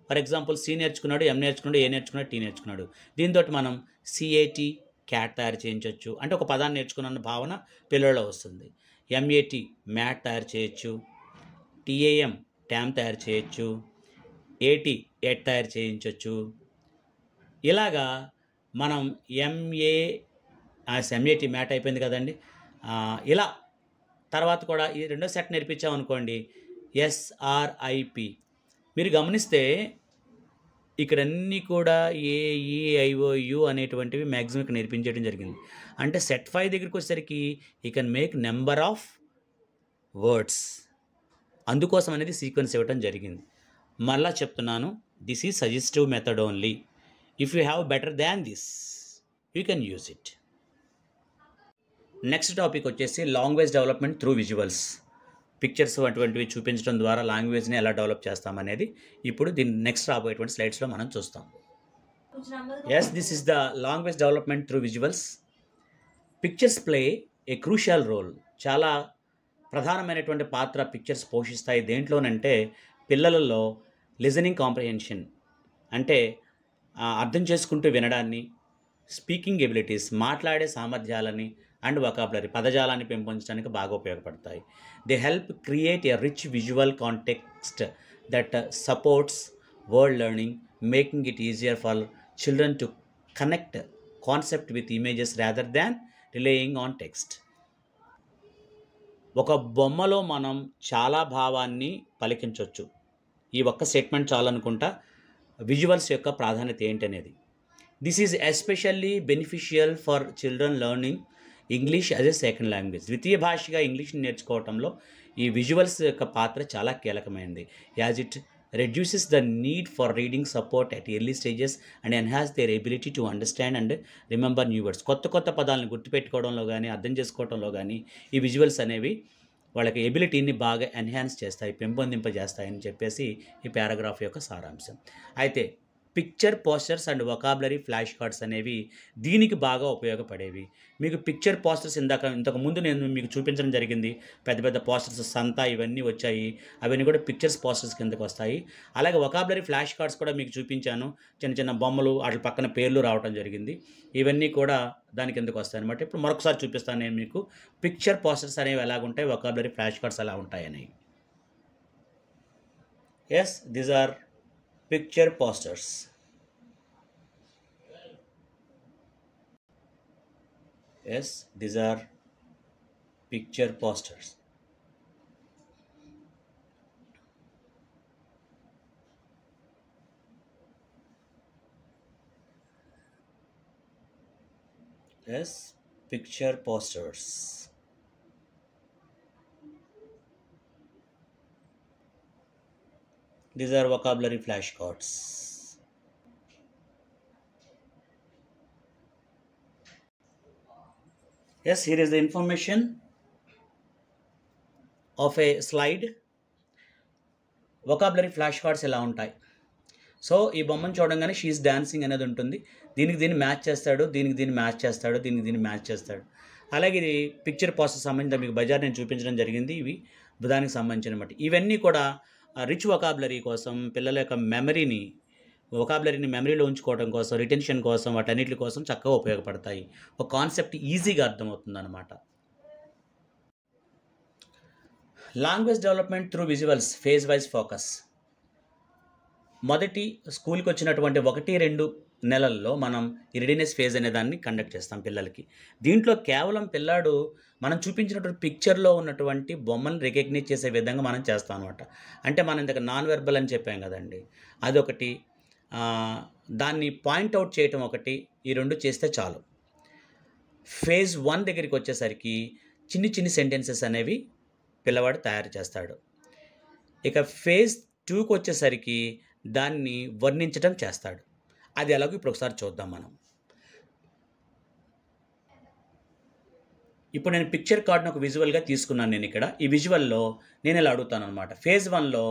ఫర్ ఎగ్జాంపుల్ సి నేర్చుకున్నాడు, ఎం నేర్చుకున్నాడు, ఏ నేర్చుకున్నాడు, టీ నేర్చుకున్నాడు. దీనితోటి మనం CAT క్యాట్ తయారు చేయించవచ్చు. అంటే ఒక పదాన్ని నేర్చుకున్న భావన పిల్లల్లో వస్తుంది. MAT మ్యాట్ తయారు చేయొచ్చు. TAM ట్యామ్ తయారు చేయొచ్చు. AT ఎట్ తయారు చేయించవచ్చు. ఇలాగా మనం MAT మ్యాట్ అయిపోయింది కదండి. ఇలా తర్వాత కూడా ఈ రెండో సెట్ నేర్పించామనుకోండి SRIP. మీరు గమనిస్తే ఇక్కడన్నీ కూడా AEIOU అనేటువంటివి మ్యాక్సిమం ఇక్కడ నేర్పించడం జరిగింది. అంటే సెట్ 5 దగ్గరికి వచ్చేసరికి you can make number of words. అందుకోసం అనేది సీక్వెన్స్ ఇవ్వటం జరిగింది. మళ్ళా చెప్తున్నాను, this is suggestive method only. If you have better than this you can use it. Next topic వచ్చేసి language development through visuals. Pictures అటువంటివి చూపించడం ద్వారా లాంగ్వేజ్ని ఎలా డెవలప్ చేస్తామనేది ఇప్పుడు దీని నెక్స్ట్ రాబోయేటువంటి స్లైడ్స్లో మనం చూస్తాం. This is the language development through visuals. Pictures play a crucial role. చాలా ప్రధానమైనటువంటి పాత్ర పిక్చర్స్ పోషిస్తాయి. దేంట్లోనంటే పిల్లలలో లిజనింగ్ కాంప్రహెన్షన్ అంటే అర్థం చేసుకుంటూ వినడాన్ని, స్పీకింగ్ ఎబిలిటీస్ మాట్లాడే సామర్థ్యాలని అండ్ వొకాబులరీ పదజాలాన్ని పెంపొందించడానికి బాగా ఉపయోగపడతాయి. They help create a rich visual context that supports word learning, making it easier for children to connect concept with images rather than relaying on text. ఒక బొమ్మలో మనం చాలా భావాన్ని పలికించవచ్చు. ఈ ఒక్క స్టేట్మెంట్ చాలనుకుంటా విజువల్స్ యొక్క ప్రాధాన్యత ఏంటనేది. This is especially beneficial for children learning English as a second language. ద్వితీయ భాషగా ఇంగ్లీష్ని నేర్చుకోవడంలో ఈ విజువల్స్ యొక్క పాత్ర చాలా కీలకమైనది. As it reduces the need for reading support at early stages and enhance there ability to understand and remember new words. కొత్త కొత్త పదాలను గుర్తుపెట్టుకోవడంలో కానీ అర్థం చేసుకోవడంలో కానీ ఈ విజువల్స్ అనేవి వాళ్ళకి ఎబిలిటీని బాగా ఎన్హాన్స్ చేస్తాయి, పెంపొందింపజేస్తాయని చెప్పేసి ఈ పారాగ్రాఫ్ యొక్క సారాంశం. అయితే picture posters and vocabulary flash cards అనేవి దీనికి బాగా ఉపయోగపడేవి. మీకు పిక్చర్ పోస్టర్స్ ఇంతకు ముందు నేను మీకు చూపించడం జరిగింది. పెద్ద పెద్ద పోస్టర్స్ సంతా ఇవన్నీ వచ్చాయి. అవన్నీ కూడా పిక్చర్స్ పోస్టర్స్ కిందకు వస్తాయి. అలాగే వొకాబులరీ ఫ్లాష్ కార్డ్స్ కూడా మీకు చూపించాను. చిన్న చిన్న బొమ్మలు వాటి పక్కన పేర్లు రావడం జరిగింది. ఇవన్నీ కూడా దాని కిందకు వస్తాయి అనమాట. ఇప్పుడు మరొకసారి చూపిస్తాను నేను మీకు పిక్చర్ పోస్టర్స్ అనేవి ఎలాగుంటాయి, వొకాబులరీ ఫ్లాష్ కార్డ్స్ ఎలా ఉంటాయని. These are picture posters. These are picture posters. Picture posters. These are vocabulary flashcards. Here is the information of a slide. vocabulary flashcards ఎలా ఉంటాయి. సో ఈ బొమ్మను చూడంగానే షీఈస్ డాన్సింగ్ అనేది ఉంటుంది. దీనికి దీన్ని మ్యాచ్ చేస్తాడు, దీనికి దీన్ని మ్యాచ్ చేస్తాడు, దీనికి దీన్ని మ్యాచ్ చేస్తాడు. అలాగే ఇది పిక్చర్ పోస్టర్ సంబంధించిన మీకు బజార్ నేను చూపించడం జరిగింది. ఇవి దానికి సంబంధించినమాట. ఇవన్నీ కూడా రిచ్ వొకాబులరీ కోసం, పిల్లల యొక్క వొకాబులరీని మెమరీలో ఉంచుకోవడం కోసం, రిటెన్షన్ కోసం, వాటన్నిటి కోసం చక్కగా ఉపయోగపడతాయి. ఒక కాన్సెప్ట్ ఈజీగా అర్థమవుతుంది అన్నమాట. Language development through visuals phase wise focus. మొదటి స్కూల్కి వచ్చినటువంటి 1-2 నెలల్లో మనం ఈ రెడీనెస్ ఫేజ్ అనే దాన్ని కండక్ట్ చేస్తాం పిల్లలకి. దీంట్లో కేవలం పిల్లాడు మనం చూపించినటువంటి పిక్చర్లో ఉన్నటువంటి బొమ్మను రికగ్నైజ్ చేసే విధంగా మనం చేస్తాం అనమాట. అంటే మనం ఇంతకు నాన్ వెర్బల్ అని చెప్పాం కదండి, అదొకటి, దాన్ని పాయింట్అవుట్ చేయటం ఒకటి, ఈ 2 చేస్తే చాలు. ఫేజ్ 1 దగ్గరికి వచ్చేసరికి చిన్ని చిన్ని సెంటెన్సెస్ అనేవి పిల్లవాడు తయారు చేస్తాడు. ఇక ఫేజ్ 2కి వచ్చేసరికి దాన్ని వర్ణించటం చేస్తాడు. అది ఎలాగో ఇప్పుడు ఒకసారి చూద్దాం మనం. ఇప్పుడు నేను పిక్చర్ కార్డ్ని ఒక విజువల్గా తీసుకున్నాను. నేను ఇక్కడ ఈ విజువల్లో నేను ఇలా అడుగుతాను అనమాట. ఫేజ్ 1లో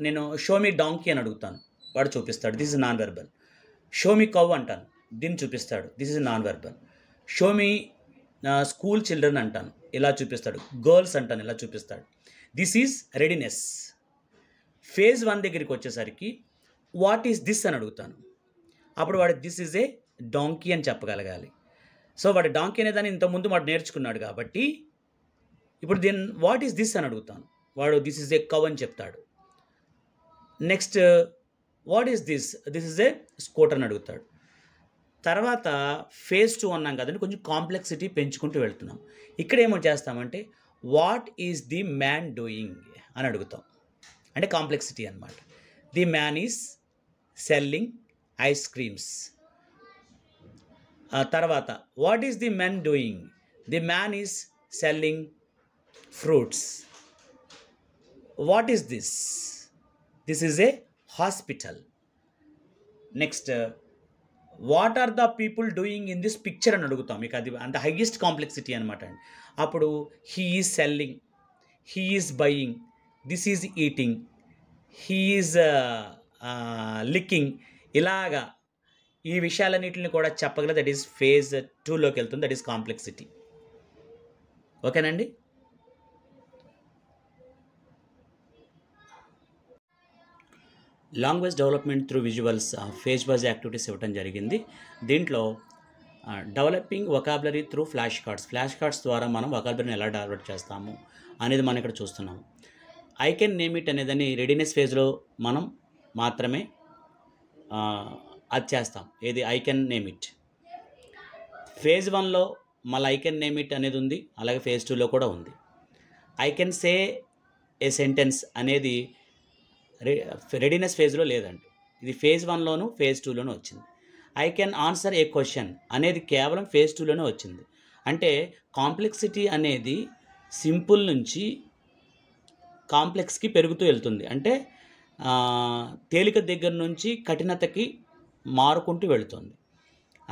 నేను షో మీ డాంకీ అని అడుగుతాను, వాడు చూపిస్తాడు, this is non verbal. Show me cow అంటాను, దీన్ని చూపిస్తాడు, this is non verbal. Show me school children అంటాను, ఇలా చూపిస్తాడు. గర్ల్స్ అంటాను, ఇలా చూపిస్తాడు. This is readiness. ఫేజ్ 1 దగ్గరికి వచ్చేసరికి వాట్ ఈస్ దిస్ అని అడుగుతాను. అప్పుడు వాడు దిస్ ఈజ్ ఏ డాంకీ అని చెప్పగలగాలి. సో వాడు డాంకీ అనే దాన్ని ఇంతకుముందు వాడు నేర్చుకున్నాడు కాబట్టి ఇప్పుడు దీన్ని వాట్ ఈస్ దిస్ అని అడుగుతాను, వాడు దిస్ ఈజ్ ఏ కవ్ అని చెప్తాడు. Next what is this, this is A scooter అని అడుగుతాడు. తర్వాత ఫేజ్ 2 అన్నాం కదండి, కొంచెం కాంప్లెక్సిటీ పెంచుకుంటూ వెళ్తున్నాం. ఇక్కడ ఏమో చేస్తామంటే what is the man doing అని అడుగుతాం, అంటే కాంప్లెక్సిటీ అనమాట. The man is selling ice creams. తర్వాత what is the man doing, the man is selling fruits. What is this, this is a hospital. Next what are the people doing in this picture అని అడుగుతాం. మీకు అది అంత హైయెస్ట్ కాంప్లెక్సిటీ అనమాట అండి. అప్పుడు he is selling, he is buying, this is eating, he is licking. ఇలాగా ఈ విషయాలన్నింటిని కూడా చెప్పగల, దట్ ఈస్ ఫేజ్ 2లోకి వెళ్తుంది, దట్ ఈస్ కాంప్లెక్సిటీ. ఓకేనండి. Language development through visuals phase wise activities ఇవ్వడం జరిగింది. దీంట్లో developing vocabulary through flash cards ద్వారా మనం వొకాబులరీని ఎలా డెవలప్ చేస్తాము అనేది మనం ఇక్కడ చూస్తున్నాము. ఐ కెన్ నేమ్ ఇట్ అనేదని రెడీనెస్ ఫేజ్లో మనం మాత్రమే అది చేస్తాం. ఏది I can name it. Phase 1లో మళ్ళీ ఐ కెన్ నేమ్ ఇట్ అనేది ఉంది, అలాగే ఫేజ్ 2లో కూడా ఉంది. I can say a sentence అనేది రెడీనెస్ ఫేజ్లో లేదండి, ఇది ఫేజ్ 1లోను ఫేజ్ 2లోనూ వచ్చింది. I can answer a question అనేది కేవలం ఫేజ్ 2లోనే వచ్చింది. అంటే కాంప్లెక్సిటీ అనేది సింపుల్ నుంచి కాంప్లెక్స్కి పెరుగుతూ వెళ్తుంది. అంటే తేలిక దగ్గర నుంచి కఠినతకి మారుకుంటూ వెళుతుంది.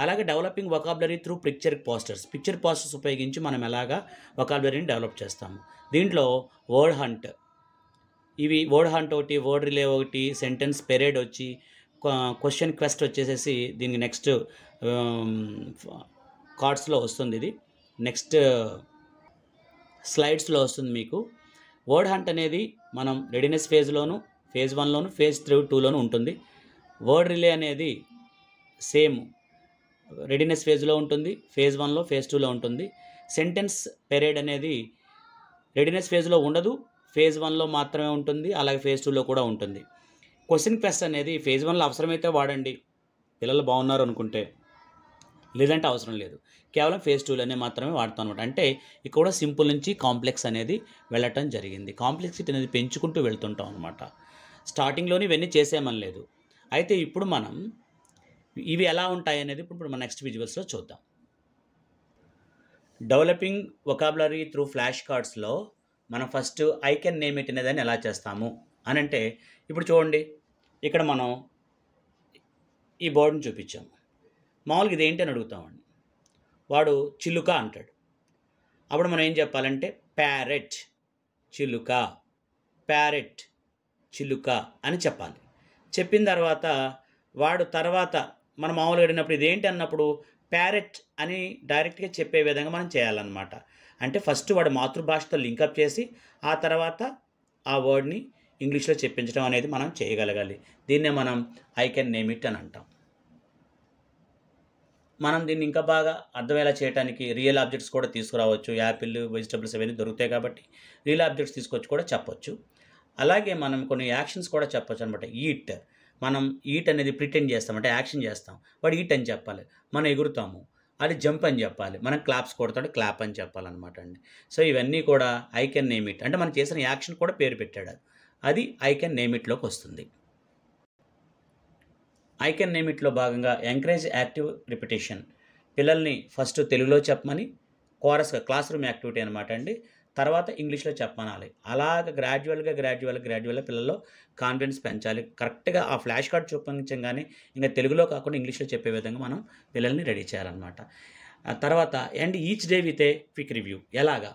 అలాగే developing vocabulary through picture posters ఉపయోగించి మనం ఎలాగా వొకాబులరీని డెవలప్ చేస్తాము. దీంట్లో వర్డ్ హంట్, ఇవి వర్డ్ హంట్ ఒకటి, వర్డ్ రిలే ఒకటి, సెంటెన్స్ పెరేడ్ వచ్చి, క్వశ్చన్ క్వెస్ట్ వచ్చేసేసి దీనికి నెక్స్ట్ కార్డ్స్లో వస్తుంది. ఇది నెక్స్ట్ స్లైడ్స్లో వస్తుంది మీకు. వర్డ్ హంట్ అనేది మనం రెడీనెస్ ఫేజ్లోను ఫేజ్ 1లోను ఫేజ్ 2లోను ఉంటుంది. వర్డ్ రిలే అనేది సేమ్ రెడీనెస్ ఫేజ్లో ఉంటుంది, ఫేజ్ 1లో ఫేజ్ 2లో ఉంటుంది. సెంటెన్స్ పెరేడ్ అనేది రెడీనెస్ ఫేజ్లో ఉండదు, ఫేజ్ 1లో మాత్రమే ఉంటుంది, అలాగే ఫేజ్ 2లో కూడా ఉంటుంది. క్వశ్చన్ క్వెస్ట్ అనేది ఫేజ్ 1లో అవసరమైతే వాడండి, పిల్లలు బాగున్నారు అనుకుంటే, లేదంటే అవసరం లేదు, కేవలం ఫేజ్ 2లోనే మాత్రమే వాడతాం అనమాట. అంటే ఇక్కడ కూడా సింపుల్ నుంచి కాంప్లెక్స్ అనేది వెళ్ళటం జరిగింది. కాంప్లెక్సిటీ అనేది పెంచుకుంటూ వెళ్తుంటాం అనమాట. స్టార్టింగ్లోనే ఇవన్నీ చేసేయమని లేదు. అయితే ఇప్పుడు మనం ఇవి ఎలా ఉంటాయి అనేది ఇప్పుడు మన నెక్స్ట్ విజువల్స్లో చూద్దాం. డెవలపింగ్ వొకాబులరీ త్రూ ఫ్లాష్ కార్డ్స్లో మనం first I can name it అనేదాన్ని ఎలా చేస్తాము అని అంటే, ఇప్పుడు చూడండి, ఇక్కడ మనం ఈ బోర్డుని చూపించాము. మామూలుగా ఇది ఏంటి అని అడుగుతామండి, వాడు చిలుక అంటాడు. అప్పుడు మనం ఏం చెప్పాలంటే ప్యారెట్ చిలుక, ప్యారెట్ చిలుక అని చెప్పాలి. చెప్పిన తర్వాత వాడు తర్వాత మనం మామూలుగా అడిగినప్పుడు ఇదేంటి అన్నప్పుడు ప్యారెట్ అని డైరెక్ట్గా చెప్పే విధంగా మనం చేయాలన్నమాట. అంటే ఫస్ట్ వాడు మాతృభాషతో లింకప్ చేసి ఆ తర్వాత ఆ వర్డ్ని ఇంగ్లీష్లో చెప్పించడం అనేది మనం చేయగలగాలి. దీన్నే మనం ఐ కెన్ నేమ్ ఇట్ అని అంటాం. మనం దీన్ని ఇంకా బాగా అర్థమయ్యేలా చేయడానికి రియల్ ఆబ్జెక్ట్స్ కూడా తీసుకురావచ్చు. యాపిల్, వెజిటబుల్స్ అవన్నీ దొరుకుతాయి కాబట్టి రియల్ ఆబ్జెక్ట్స్ తీసుకొచ్చి కూడా చెప్పొచ్చు. అలాగే మనం కొన్ని యాక్షన్స్ కూడా చెప్పొచ్చు అనమాట. ఈట్, మనం ఈట్ అనేది ప్రిటెండ్ చేస్తాం, అంటే యాక్షన్ చేస్తాం. వాడు ఈట్ అని చెప్పాలి, మనం ఎగురుతాము, అది జంప్ అని చెప్పాలి, మనం క్లాప్స్ కొడతాడు, క్లాప్ అని చెప్పాలన్నమాట అండి. సో ఇవన్నీ కూడా ఐ కెన్ నేమ్ ఇట్, అంటే మనం చేసిన యాక్షన్ కూడా పేరు పెట్టాడు, అది ఐ కెన్ నేమ్ ఇట్లోకి వస్తుంది. ఐ కెన్ నేమ్ ఇట్లో భాగంగా ఎంకరేజ్ యాక్టివ్ రిపిటేషన్, పిల్లల్ని ఫస్ట్ తెలుగులో చెప్పమని కోరస్గా క్లాస్ రూమ్ యాక్టివిటీ అనమాట అండి, తర్వాత ఇంగ్లీష్లో చెప్పమనాలి. అలాగ గ్రాడ్యువల్గా పిల్లల్లో కాన్ఫిడెన్స్ పెంచాలి. కరెక్ట్గా ఆ ఫ్లాష్ కార్డ్ చూపించగానే ఇంకా తెలుగులో కాకుండా ఇంగ్లీష్లో చెప్పే విధంగా మనం పిల్లల్ని రెడీ చేయాలన్నమాట. తర్వాత end each day with a quick review. ఎలాగా?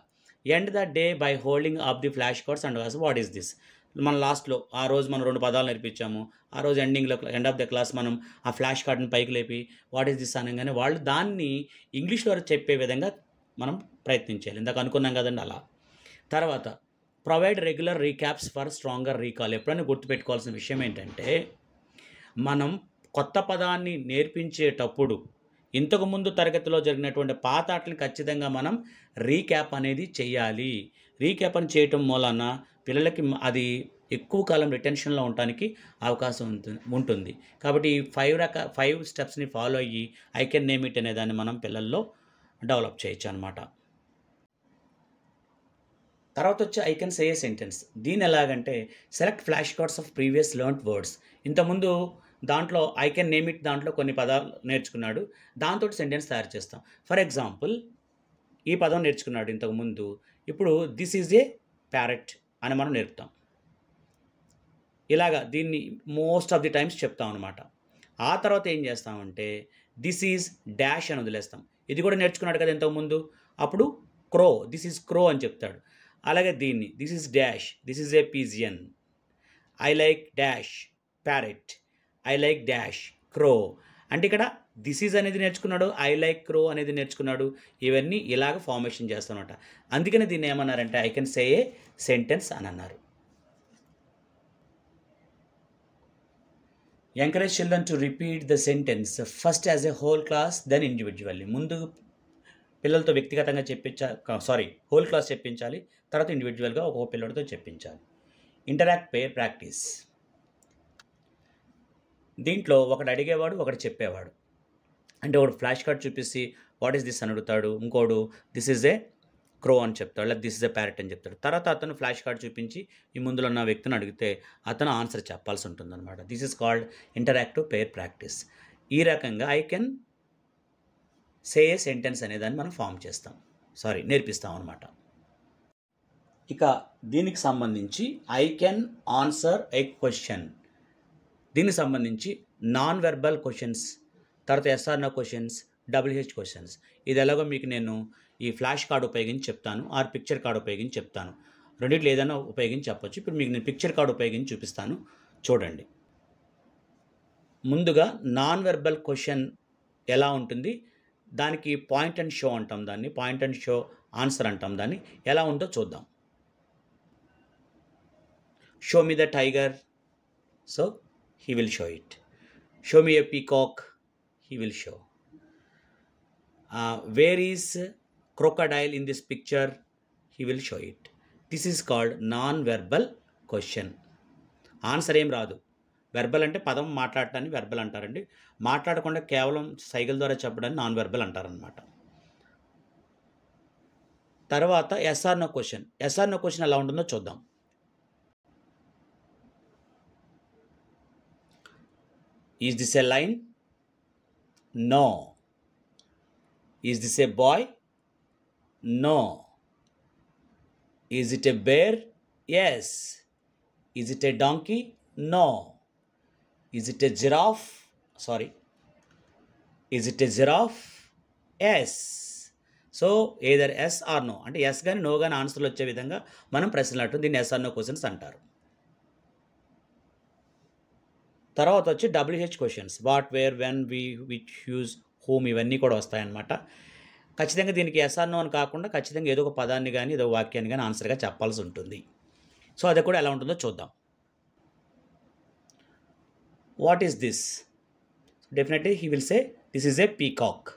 End the day by holding up the flash cards and also what is this. మన లాస్ట్లో ఆ రోజు మనం 2 పదాలు నేర్పించాము. ఆ రోజు ఎండ్ ఆఫ్ ద క్లాస్ మనం ఆ ఫ్లాష్ కార్డ్ని పైకి లేపి వాట్ ఈస్ దిస్ అనగానే వాళ్ళు దాన్ని ఇంగ్లీష్లో చెప్పే విధంగా మనం ప్రయత్నించాలి. ఇందాక అనుకున్నాం కదండి అలా. తర్వాత provide regular recaps for stronger recall. ఎప్పుడైనా గుర్తుపెట్టుకోవాల్సిన విషయం ఏంటంటే, మనం కొత్త పదాన్ని నేర్పించేటప్పుడు ఇంతకుముందు తరగతిలో జరిగినటువంటి పాత ఆటలను ఖచ్చితంగా మనం రీక్యాప్ అనేది చేయాలి. రీక్యాప్ అని చేయటం మూలాన పిల్లలకి అది ఎక్కువ కాలం రిటెన్షన్లో ఉండటానికి అవకాశం ఉంటుంది. కాబట్టి ఈ 5 స్టెప్స్ని ఫాలో అయ్యి ఐ కెన్ నేమ్ ఇట్ అనే దాన్ని మనం పిల్లల్లో డెవలప్ చేయొచ్చు అనమాట. తర్వాత వచ్చి I can say a sentence. దీని ఎలాగంటే select flash cards of previous learned words. ఇంతకుముందు దాంట్లో ఐ కెన్ నేమ్ ఇట్ దాంట్లో కొన్ని పదాలు నేర్చుకున్నాడు, దాంతో సెంటెన్స్ తయారు చేస్తాం. ఫర్ ఎగ్జాంపుల్ ఈ పదం నేర్చుకున్నాడు ఇంతకుముందు, ఇప్పుడు దిస్ ఈజ్ ఏ ప్యారెట్ అని మనం నేర్పుతాం. ఇలాగా దీన్ని మోస్ట్ ఆఫ్ ది టైమ్స్ చెప్తాం అనమాట. ఆ తర్వాత ఏం చేస్తామంటే దిస్ ఈజ్ డాష్ అని వదిలేస్తాం. ఇది కూడా నేర్చుకున్నాడు కదా ఇంతకుముందు, అప్పుడు క్రో, దిస్ ఈజ్ క్రో అని చెప్తాడు. అలాగే దీన్ని this is dash, this is a pigeon, I like dash parrot, I like dash crow. అంటే ఇక్కడ దిస్ ఈజ్ అనేది నేర్చుకున్నాడు, ఐ లైక్ క్రో అనేది నేర్చుకున్నాడు. ఇవన్నీ ఇలాగ ఫార్మేషన్ చేస్తానమాట. అందుకని దీన్ని ఏమన్నారంటే I can say a sentence అని అన్నారు. Encourage children to repeat the sentence first as a whole class then individually. ముందు పిల్లలతో వ్యక్తిగతంగా హోల్ క్లాస్ చెప్పించాలి, తర్వాత ఇండివిజువల్గా ఒక్కొక్క పిల్లడితో చెప్పించాలి. ఇంటరాక్ట్ పేర్ ప్రాక్టీస్. దీంట్లో ఒకడు అడిగేవాడు, ఒకటి చెప్పేవాడు. అంటే ఒకడు ఫ్లాష్ కార్డ్ చూపిస్తే వాట్ ఈస్ దిస్ అని అడుగుతాడు, ఇంకోడు దిస్ ఈజ్ ఏ క్రో అని చెప్తాడు, లేదా దిస్ ఇస్ ఎ ప్యారెట్ అని చెప్తాడు. తర్వాత అతను ఫ్లాష్ కార్డ్ చూపించి ఈ ముందులో ఉన్న వ్యక్తిని అడిగితే అతను ఆన్సర్ చెప్పాల్సి ఉంటుందన్నమాట. This is called interactive pair practice. ఈ రకంగా I can say a sentence అనేదాన్ని మనం నేర్పిస్తాం అనమాట. ఇక దీనికి సంబంధించి I can answer a question. దీనికి సంబంధించి నాన్ వెర్బల్ క్వశ్చన్స్, తర్వాత yes or no questions, WH questions. ఇది ఎలాగో మీకు నేను ఈ ఫ్లాష్ కార్డ్ ఉపయోగించి చెప్తాను, ఆర్ పిక్చర్ కార్డ్ ఉపయోగించి చెప్తాను. రెండింటిలో ఏదైనా ఉపయోగించి చెప్పొచ్చు. ఇప్పుడు మీకు నేను పిక్చర్ కార్డ్ ఉపయోగించి చూపిస్తాను, చూడండి. ముందుగా నాన్ వెర్బల్ క్వశ్చన్ ఎలా ఉంటుంది, దానికి పాయింట్ అండ్ షో అంటాం, దాన్ని పాయింట్ అండ్ షో ఆన్సర్ అంటాం. దాన్ని ఎలా ఉందో చూద్దాం. Show me the tiger, so he will show it. Show me a peacock, he will show. Where is crocodile in this picture, he will show it. This is called non-verbal question. Answer ఏం రాదు. వెర్బల్ అంటే పదం మాట్లాడటాన్ని వెర్బల్ అంటారండి. మాట్లాడకుండా కేవలం సైగల ద్వారా చెప్పడాన్ని నాన్ వెర్బల్ అంటారనమాట. తర్వాత yes or no question. Yes or no question ఎలా ఉంటుందో చూద్దాం. Is this a lion? No. Is this a boy? No. Is it a bear? Yes. Is it a donkey? No. Is it a giraffe? Is it a giraffe? Yes. So either yes or no, అంటే ఎస్ కానీ నో కానీ ఆన్సర్లు వచ్చే విధంగా మనం ప్రశ్నలు అట్టు దీన్ని ఎస్ ఆర్ నో క్వశ్చన్స్ అంటారు. తర్వాత వచ్చి WH questions, what, where, when, which, whose, whom, ఇవన్నీ కూడా వస్తాయన్నమాట. ఖచ్చితంగా దీనికి ఎస్ ఆర్ నో అని కాకుండా ఖచ్చితంగా ఏదో ఒక పదాన్ని కానీ ఏదో వాక్యాన్ని కానీ ఆన్సర్గా చెప్పాల్సి ఉంటుంది. సో అది కూడా ఎలా ఉంటుందో చూద్దాం. What is this? Definitely he will say this is A peacock.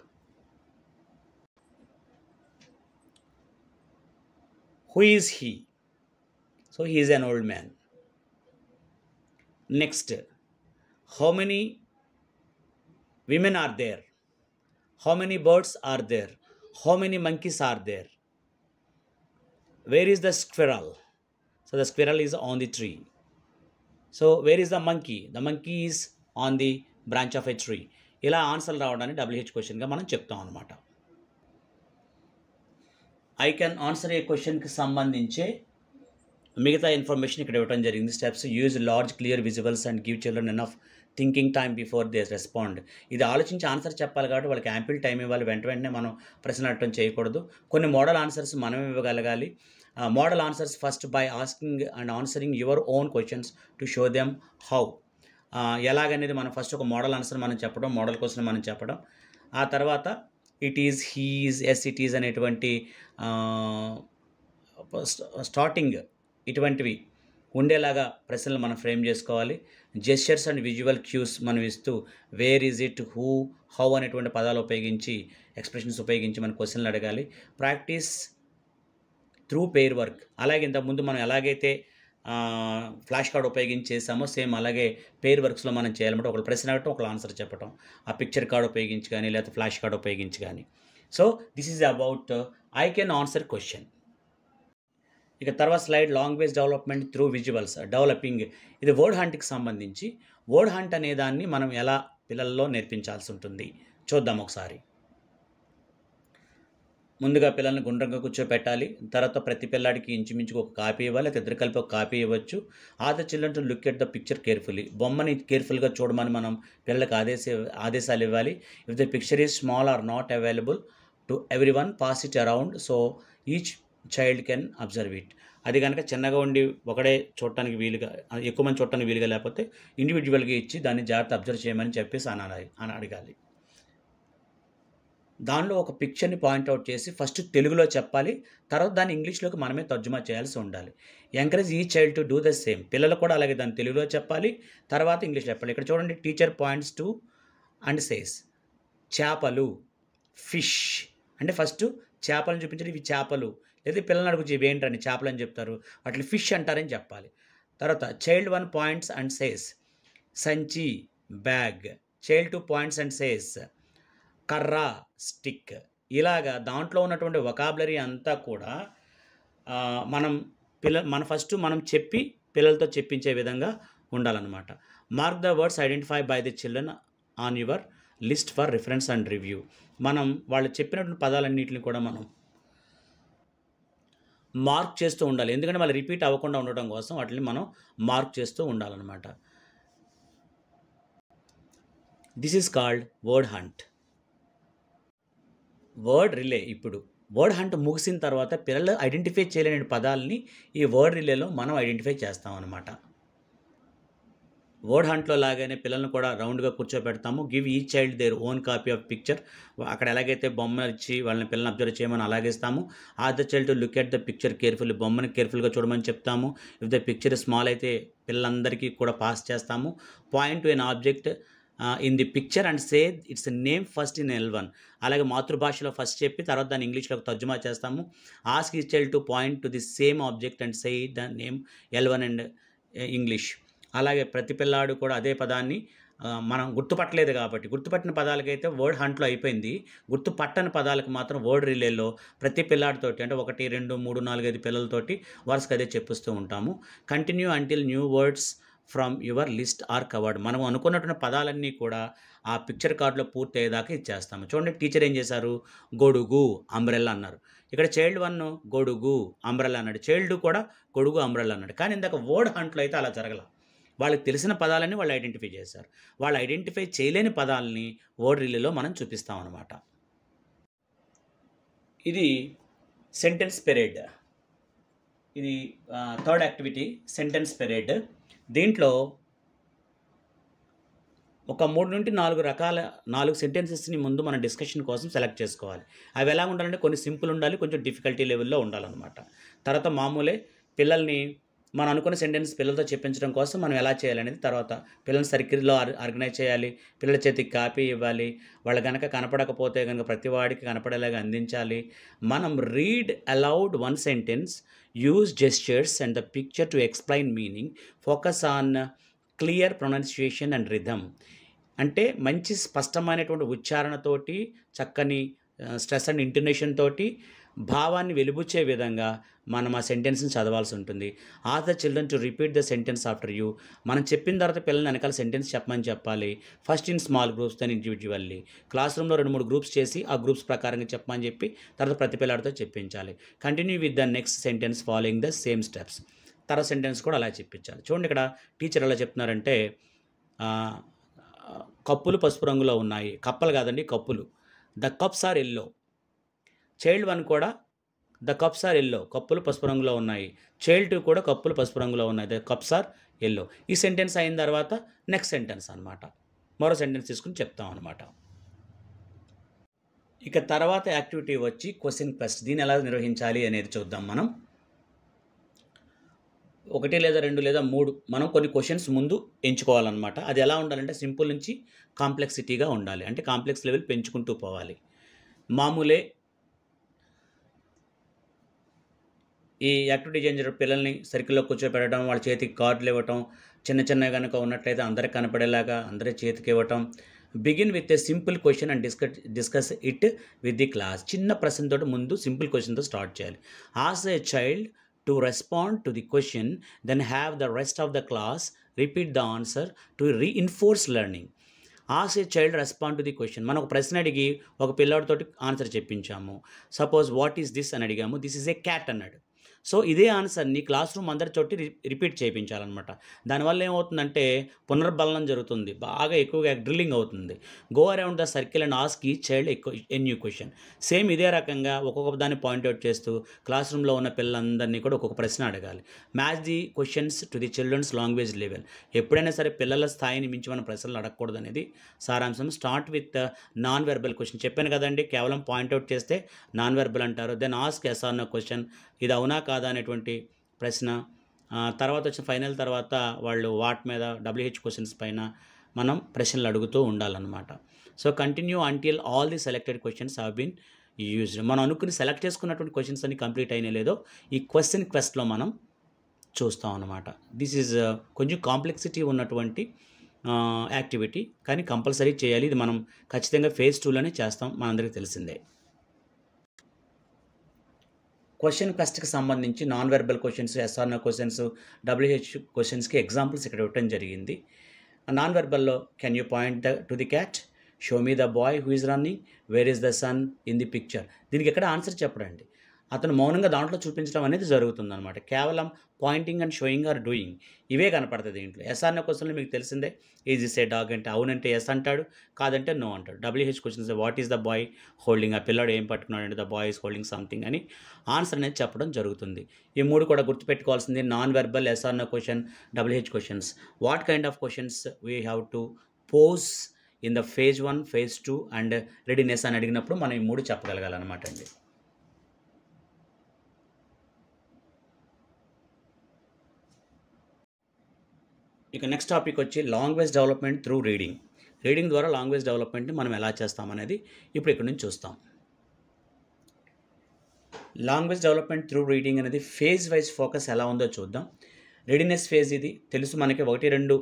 Who is he? So he is an old man. Next, how many women are there? How many birds are there? How many monkeys are there? Where is the squirrel? So the squirrel is on the tree. So where is the monkey? The monkey is on the branch of a tree. ఇలా ఆన్సర్లు రావడాన్ని WH క్వశ్చన్గా మనం చెప్తాం అనమాట. ఐ కెన్ ఆన్సర్ ఏ క్వశ్చన్కి సంబంధించే మిగతా ఇన్ఫర్మేషన్ ఇక్కడ ఇవ్వడం జరిగింది. Steps: use large clear visuals and give children enough thinking time before they respond. ఇది ఆలోచించి ఆన్సర్ చెప్పాలి కాబట్టి వాళ్ళకి యాంపిల్ టైం ఇవ్వాలి. వెంటనే మనం ప్రశ్న అడగడం చేయకూడదు. కొన్ని మోడల్ ఆన్సర్స్ మనం ఇవ్వగలగాలి. Model answers first by asking and answering your own questions to show them how. ఎలాగనేది మనం ఫస్ట్ ఒక మోడల్ ఆన్సర్ మనం చెప్పడం, మోడల్ క్వశ్చన్ మనం చెప్పడం. ఆ తర్వాత it is, he is, yes it is అనేటువంటి స్టార్టింగ్ ఇటువంటివి ఉండేలాగా ప్రశ్నలు మనం ఫ్రేమ్ చేసుకోవాలి. జెస్చర్స్ అండ్ విజువల్ క్యూస్ మనం ఇస్తూ where is it, who, how అనేటువంటి పదాలు ఉపయోగించి, ఎక్స్ప్రెషన్స్ ఉపయోగించి మనం క్వశ్చన్లు అడగాలి. Practice through pair work. అలాగే ఇంతకుముందు మనం ఎలాగైతే ఫ్లాష్ కార్డ్ ఉపయోగించి చేసామో సేమ్ అలాగే పెయిర్ వర్క్స్లో మనం చేయాలన్నమాట. ఒకళ్ళు ప్రశ్న అడగటం, ఒకళ్ళు ఆన్సర్ చెప్పటం, ఆ పిక్చర్ కార్డ్ ఉపయోగించి కానీ లేకపోతే ఫ్లాష్ కార్డ్ ఉపయోగించి కానీ. So this is about I can answer question. ఇక తర్వాత slide language development through visuals developing. ఇది వర్డ్ హంట్కి సంబంధించి. వర్డ్ హంట్ అనే దాన్ని మనం ఎలా పిల్లల్లో నేర్పించాల్సి ఉంటుంది చూద్దాం ఒకసారి. ముందుగా పిల్లల్ని గుండ్రంగా కూర్చోపెట్టాలి. తర్వాత ప్రతి పిల్లాడికి ఇంచుమించుకు ఒక కాపీ ఇవ్వాలి, లేదా ఇద్దరు కలిపి ఒక కాపీ ఇవ్వచ్చు. Order children to look at the picture carefully. బొమ్మని కేర్ఫుల్గా చూడమని మనం పిల్లలకు ఆదేశాలు ఇవ్వాలి. If the picture is small or not available to everyone, pass it around so each child can observe it. అది కనుక చిన్నగా ఉండి ఒకడే చూడటానికి వీలుగా, ఎక్కువ మంది చూడటానికి వీలుగా లేకపోతే ఇండివిజువల్గా ఇచ్చి దాన్ని జాగ్రత్త అబ్జర్వ్ చేయమని చెప్పేసి అని అడగాలి. దానిలో ఒక పిక్చర్ని పాయింట్అవుట్ చేసి ఫస్ట్ తెలుగులో చెప్పాలి, తర్వాత దాన్ని ఇంగ్లీష్లోకి మనమే తర్జుమా చేయాల్సి ఉండాలి. ఎంకరేజ్ ఈ child to do the same. పిల్లలు కూడా అలాగే దాన్ని తెలుగులో చెప్పాలి, తర్వాత ఇంగ్లీష్లో చెప్పాలి. ఇక్కడ చూడండి, teacher points to and says చేపలు, ఫిష్ అంటే ఫస్ట్ చేపలను చూపించండి, ఇవి చేపలు. లేదా పిల్లల్ని అడుగుచి ఇవి ఏంటండి, చేపలు అని చెప్తారు, వాటిని ఫిష్ అంటారని చెప్పాలి. తర్వాత చైల్డ్ 1 పాయింట్స్ అండ్ సేస్ సంచి, bag. Child 2 points and says కర్ర, స్టిక్. ఇలాగా దాంట్లో ఉన్నటువంటి వొకాబులరీ అంతా కూడా మన ఫస్ట్ మనం చెప్పి పిల్లలతో చెప్పించే విధంగా ఉండాలన్నమాట. Mark the words identify by the children on your list for reference and review. మనం వాళ్ళు చెప్పినటువంటి పదాలన్నింటిని కూడా మనం మార్క్ చేస్తూ ఉండాలి. ఎందుకంటే మళ్ళీ రిపీట్ అవ్వకుండా ఉండటం కోసం వాటిని మనం మార్క్ చేస్తూ ఉండాలన్నమాట. This is called word hunt. Word relay. ఇప్పుడు వర్డ్ హంట్ ముగిసిన తర్వాత పిల్లలు ఐడెంటిఫై చేయలేని పదాలని ఈ వర్డ్ రిలేలో మనం ఐడెంటిఫై చేస్తాం అన్నమాట. వర్డ్ హంట్లో లాగానే పిల్లల్ని కూడా రౌండ్గా కూర్చోబెడతాము. గివ్ ఈ child their own copy of picture. అక్కడ ఎలాగైతే బొమ్మ ఇచ్చి వాళ్ళని పిల్లల్ని అబ్జర్వ్ చేయమని అలాగే ఇస్తాము. Other child to look at the picture carefully. బొమ్మని కేర్ఫుల్గా చూడమని చెప్తాము. ఇఫ్ ద పిక్చర్ స్మాల్ అయితే పిల్లలందరికీ కూడా పాస్ చేస్తాము. Point to an object in the picture and say its name first in L1. అలాగే మాతృభాషలో ఫస్ట్ చెప్పి తర్వాత దాన్ని ఇంగ్లీష్లోకి తర్జుమా చేస్తాము. ఆస్క్ ఈ child to point to the same object and say the name L1 and English. అలాగే ప్రతి పిల్లాడు కూడా అదే పదాన్ని మనం గుర్తుపట్టలేదు కాబట్టి, గుర్తుపట్టిన పదాలకైతే వర్డ్ హంట్లో అయిపోయింది. గుర్తుపట్టని పదాలకు మాత్రం వర్డ్ రిలేలో ప్రతి పిల్లాడితోటి అంటే 1, 2, 3, 4, 5 పిల్లలతోటి వరుసగా అదే చెప్పిస్తూ ఉంటాము. Continue until new words from your list are covered. మనం అనుకున్నటువంటి పదాలన్నీ కూడా ఆ పిక్చర్ కార్డులో పూర్తి అయ్యేదాకా ఇచ్చేస్తాము. చూడండి, టీచర్ ఏం చేశారు, గొడుగు, అంబ్రెల్లా అన్నారు. ఇక్కడ చైల్డ్ 1 గొడుగు, అంబ్రెల్లా అన్నాడు. చైల్డ్ కూడా గొడుగు, అంబ్రెల్లా అన్నాడు. కానీ ఇందాక వర్డ్ హంట్లో అయితే అలా జరగల. వాళ్ళకి తెలిసిన పదాలని వాళ్ళు ఐడెంటిఫై చేశారు. వాళ్ళు ఐడెంటిఫై చేయలేని పదాలని వర్డ్ రిలేలో మనం చూపిస్తాం అన్నమాట. ఇది సెంటెన్స్ పెరేడ్. ఇది థర్డ్ యాక్టివిటీ, సెంటెన్స్ పెరేడ్. దీంట్లో ఒక 3 నుండి 4 రకాల 4 సెంటెన్సెస్ని ముందు మన డిస్కషన్ కోసం సెలెక్ట్ చేసుకోవాలి. అవి ఎలా ఉండాలంటే కొన్ని సింపుల్ ఉండాలి, కొంచెం డిఫికల్టీ లెవెల్లో ఉండాలన్నమాట. తర్వాత మామూలే పిల్లల్ని మనం అనుకున్న సెంటెన్స్ పిల్లలతో చెప్పించడం కోసం మనం ఎలా చేయాలనేది తర్వాత పిల్లల్ని సర్కిల్లో ఆర్గనైజ్ చేయాలి. పిల్లల చేతికి కాపీ ఇవ్వాలి. వాళ్ళు కనుక కనపడకపోతే కనుక ప్రతి వాడికి కనపడేలాగా అందించాలి. మనం read allowed 1 sentence, use gestures and the picture to explain meaning, focus on clear pronunciation and rhythm. అంటే మంచి స్పష్టమైనటువంటి ఉచ్చారణతోటి, చక్కని స్ట్రెస్ అండ్ ఇంటోనేషన్ తోటి భావాన్ని వెలుబుచ్చే విధంగా మనం ఆ సెంటెన్స్ని చదవాల్సి ఉంటుంది. Ask the children to repeat the sentence after you. మనం చెప్పిన తర్వాత పిల్లల్ని వెనకాల సెంటెన్స్ చెప్పమని చెప్పాలి. First in small groups, then individually. క్లాస్ రూమ్లో 2-3 గ్రూప్స్ చేసి ఆ గ్రూప్స్ ప్రకారంగా చెప్పమని చెప్పి తర్వాత ప్రతి పిల్లాడితో చెప్పించాలి. Continue with the next sentence following the same steps. తర్వాత సెంటెన్స్ కూడా అలా చెప్పించాలి. చూడండి ఇక్కడ టీచర్ ఎలా చెప్తున్నారంటే కప్పులు పసుపు రంగులో ఉన్నాయి. కప్పలు కాదండి, కప్పులు. The cups are yellow. Child 1 కూడా ద కప్స్ ఆర్ ఎల్లో. కప్పులు పసుపు రంగులో ఉన్నాయి. చైల్డ్ 2 కూడా కప్పులు పసుపు రంగులో ఉన్నాయి. The cups are yellow. ఈ సెంటెన్స్ అయిన తర్వాత నెక్స్ట్ సెంటెన్స్ అనమాట. మరో సెంటెన్స్ తీసుకుని చెప్తాం అనమాట. ఇక తర్వాత యాక్టివిటీ వచ్చి క్వశ్చన్ క్వెస్ట్. దీన్ని ఎలా నిర్వహించాలి అనేది చూద్దాం మనం. 1 లేదా 2 లేదా 3 మనం కొన్ని క్వశ్చన్స్ ముందు ఎంచుకోవాలన్నమాట. అది ఎలా ఉండాలంటే సింపుల్ నుంచి కాంప్లెక్సిటీగా ఉండాలి. అంటే కాంప్లెక్స్ లెవెల్ పెంచుకుంటూ పోవాలి. మామూలే ఈ యాక్టివిటీ చేంజర్ పిల్లల్ని సర్కిల్లో కూర్చోబెట్టడం, వాళ్ళ చేతికి కార్డులు ఇవ్వటం, చిన్న చిన్నగా కనుక ఉన్నట్లయితే అందరికి కనపడేలాగా అందరి చేతికి ఇవ్వటం. Begin with a simple question and discuss it with the class. చిన్న ప్రశ్నతో ముందు సింపుల్ క్వశ్చన్తో స్టార్ట్ చేయాలి. Ask a child to respond to the question, then have the rest of the class repeat the answer to reinforce learning. Ask a child respond to the question. మనం ఒక ప్రశ్న అడిగి ఒక పిల్లాడితోటి ఆన్సర్ చెప్పించాము. సపోజ్ వాట్ ఈస్ దిస్ అని అడిగాము. దిస్ ఈజ్ ఏ క్యాట్ అన్నాడు. సో ఇదే ఆన్సర్ని క్లాస్ రూమ్ అందరి చోటి రిపీట్ చేయించాలన్నమాట. దానివల్ల ఏమవుతుందంటే పునర్బలనం జరుగుతుంది, బాగా ఎక్కువగా డ్రిల్లింగ్ అవుతుంది. Go around the circle and ask ఈ child a new question. Same ఇదే రకంగా ఒక్కొక్క దాన్ని పాయింట్అవుట్ చేస్తూ క్లాస్ రూమ్లో ఉన్న పిల్లలందరినీ కూడా ఒక్కొక్క ప్రశ్న అడగాలి. Match the questions to the children's language level. ఎప్పుడైనా సరే పిల్లల స్థాయిని మించి మన ప్రశ్నలు అడగకూడదు అనేది సారాంశం. Start with non verbal question. చెప్పాను కదండి, కేవలం పాయింట్అవుట్ చేస్తే నాన్ వెర్బల్ అంటారు. Then ask yes or no question. ఇది అవునా కాదా అనేటువంటి ప్రశ్న. తర్వాత వచ్చిన ఫైనల్ తర్వాత వాళ్ళు వాట్ మీద WH క్వశ్చన్స్ పైన మనం ప్రశ్నలు అడుగుతూ ఉండాలన్నమాట. So continue until all the selected questions have been used. మనం అనుకుని సెలెక్ట్ చేసుకున్నటువంటి క్వశ్చన్స్ అన్ని కంప్లీట్ అయినా లేదో ఈ క్వశ్చన్ క్వెస్ట్లో మనం చూస్తాం అన్నమాట. దిస్ ఈజ్ కొంచెం కాంప్లెక్సిటీ ఉన్నటువంటి యాక్టివిటీ, కానీ కంపల్సరీ చేయాలి. ఇది మనం ఖచ్చితంగా ఫేజ్ 2లోనే చేస్తాం, మనందరికీ తెలిసిందే. క్వశ్చన్ క్వెస్ట్కి సంబంధించి non verbal questions, yes or no questions, WH క్వశ్చన్స్కి ఎగ్జాంపుల్స్ ఇక్కడ ఇవ్వటం జరిగింది. నాన్ వెర్బల్లో can you point to the cat, show me the boy who is running, where is the sun in the picture. దీనికి ఎక్కడ ఆన్సర్ చెప్పడండి, అతను మౌనంగా దాంట్లో చూపించడం అనేది జరుగుతుందన్నమాట. కేవలం pointing and showing or doing ఇవే కనపడుతుంది దీంట్లో. ఎస్ఆర్నో క్వశ్చన్లో మీకు తెలిసిందే, ఈజ్ ఇస్ ఏ డాగ్ అంటే అవునంటే ఎస్ అంటాడు, కాదంటే నో అంటాడు. WH questions what is the boy holding, ఆ పిల్లాడు ఏం పట్టుకున్నాడు అంటే the boy is holding something అని ఆన్సర్ అనేది చెప్పడం జరుగుతుంది. ఈ 3 కూడా గుర్తుపెట్టుకోవాల్సింది non verbal, yes or no question, WH questions. What kind of questions we have to pose in the phase 1, phase 2 and readiness అని అడిగినప్పుడు మనం ఈ 3 చెప్పగలగాలన్నమాట అండి. ఇక నెక్స్ట్ టాపిక్ వచ్చి language development through reading. Reading ద్వారా లాంగ్వేజ్ డెవలప్మెంట్ని మనం ఎలా చేస్తామనేది ఇప్పుడు ఇక్కడ నుంచి చూస్తాం. లాంగ్వేజ్ డెవలప్మెంట్ త్రూ రీడింగ్ అనేది ఫేజ్ వైజ్ ఫోకస్ ఎలా ఉందో చూద్దాం. రెడీనెస్ ఫేజ్ ఇది తెలుసు మనకి. 1-2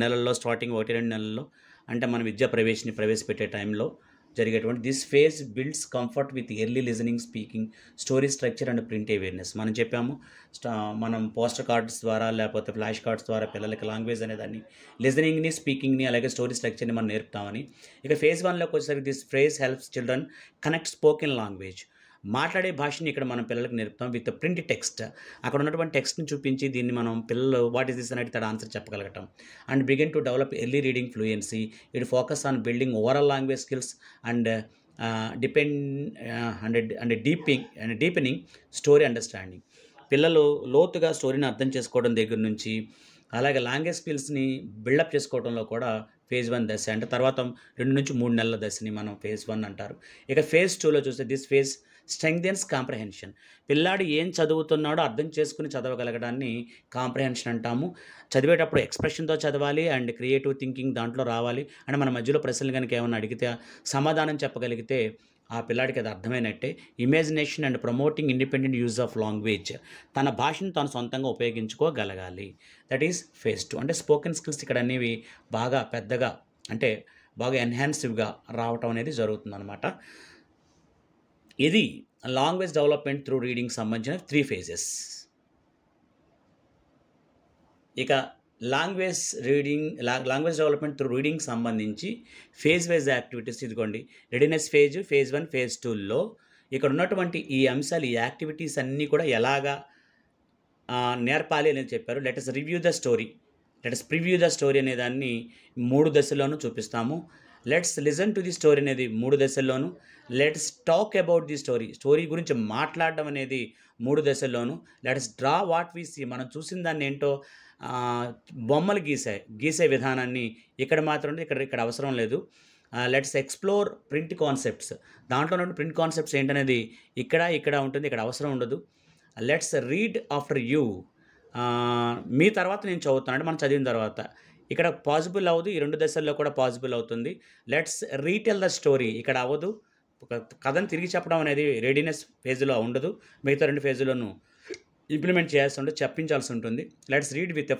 నెలల్లో, స్టార్టింగ్ 1-2 నెలల్లో అంటే మన విద్యా ప్రవేశపెట్టే టైంలో జరిగేటువంటి this phase builds comfort with early listening, speaking, story structure and print awareness. మనం చెప్పాము, మనం పోస్టర్ కార్డ్స్ ద్వారా లేకపోతే ఫ్లాష్ కార్డ్స్ ద్వారా పిల్లలకి లాంగ్వేజ్ అనేదాన్ని, లిజనింగ్ని, స్పీకింగ్ని, అలాగే స్టోరీ స్ట్రక్చర్ని మనం నేర్పుతామని. ఇక ఫేజ్ 1లోకి వచ్చేసరికి this phase helps children connect spoken language. మాట్లాడే భాషని ఇక్కడ మనం పిల్లలకు నేర్పుతాం విత్ ప్రింట్ టెక్స్ట్. అక్కడ ఉన్నటువంటి టెక్స్ట్ని చూపించి దీన్ని మనం పిల్లలు వాట్ ఈస్ దిస్ అని అడిగితే ఆన్సర్ చెప్పగలగటం. And begin to develop early reading fluency. It focus on building overall language skills and deepening story understanding. పిల్లలు లోతుగా స్టోరీని అర్థం చేసుకోవడం దగ్గర నుంచి అలాగే లాంగ్వేజ్ స్కిల్స్ని బిల్డప్ చేసుకోవడంలో కూడా ఫేజ్ 1 దశ, అంటే తర్వాత 2-3 నెలల దశని మనం ఫేజ్ 1 అంటారు. ఇక ఫేజ్ 2లో చూస్తే దిస్ ఫేజ్ స్ట్రెంగ్థెన్స్ కాంప్రహెన్షన్. పిల్లాడు ఏం చదువుతున్నాడో అర్థం చేసుకుని చదవగలగడాన్ని కాంప్రహెన్షన్ అంటాము. చదివేటప్పుడు ఎక్స్ప్రెషన్తో చదవాలి అండ్ క్రియేటివ్ థింకింగ్ దాంట్లో రావాలి. అంటే మన మధ్యలో ప్రశ్నలు కనుక ఏమైనా అడిగితే సమాధానం చెప్పగలిగితే ఆ పిల్లాడికి అది అర్థమైనట్టే. Imagination and promoting independent use of language. తన భాషను తాను సొంతంగా ఉపయోగించుకోగలగాలి. That is phase 2. అంటే స్పోకెన్ స్కిల్స్ ఇక్కడ అనేవి బాగా పెద్దగా, అంటే బాగా ఎన్హాన్సివ్గా రావటం అనేది జరుగుతుందన్నమాట. ఇది లాంగ్వేజ్ డెవలప్మెంట్ త్రూ రీడింగ్ సంబంధించిన 3 ఫేజెస్. ఇక లాంగ్వేజ్ డెవలప్మెంట్ త్రూ రీడింగ్ సంబంధించి ఫేజ్ వైజ్ యాక్టివిటీస్ ఇదిగోండి. రెడీనెస్ ఫేజ్, ఫేజ్ 1, ఫేజ్ 2లో ఇక్కడ ఉన్నటువంటి ఈ అంశాలు, ఈ యాక్టివిటీస్ అన్నీ కూడా ఎలాగా నేర్పాలి అనేది చెప్పారు. Let us review the story, let us preview the story అనే దాన్ని 3 దశల్లోనూ చూపిస్తాము. Let's listen to the story అనేది 3 దశల్లోనూ. Let's talk about the story, story గురించి మాట్లాడడం అనేది 3 దశల్లోనూ. Let's draw what we see, మనం చూసిన దాన్ని ఏంటో బొమ్మలు గీసే విధానాన్ని ఇక్కడ మాత్రం ఇక్కడ అవసరం లేదు. లెట్స్ ఎక్స్ప్లోర్ ప్రింట్ కాన్సెప్ట్స్, దాంట్లో నుండి ప్రింట్ కాన్సెప్ట్స్ ఏంటనేది ఇక్కడ ఉంటుంది, ఇక్కడ అవసరం ఉండదు. లెట్స్ రీడ్ ఆఫ్టర్ యూ, మీ తర్వాత నేను చదువుతాను అంటే మనం చదివిన తర్వాత. ఇక్కడ పాసిబుల్ అవ్వదు, ఈ 2 దశల్లో కూడా పాసిబుల్ అవుతుంది. లెట్స్ రీటెల్ ద స్టోరీ, ఇక్కడ అవ్వదు. ఒక కథను తిరిగి చెప్పడం అనేది రెడీనెస్ ఫేజ్లో ఉండదు, మిగతా 2 ఫేజ్లోనూ ఇంప్లిమెంట్ చేయాల్సి ఉంటుంది, చెప్పించాల్సి ఉంటుంది. లెట్స్ రీడ్ విత్ ఎ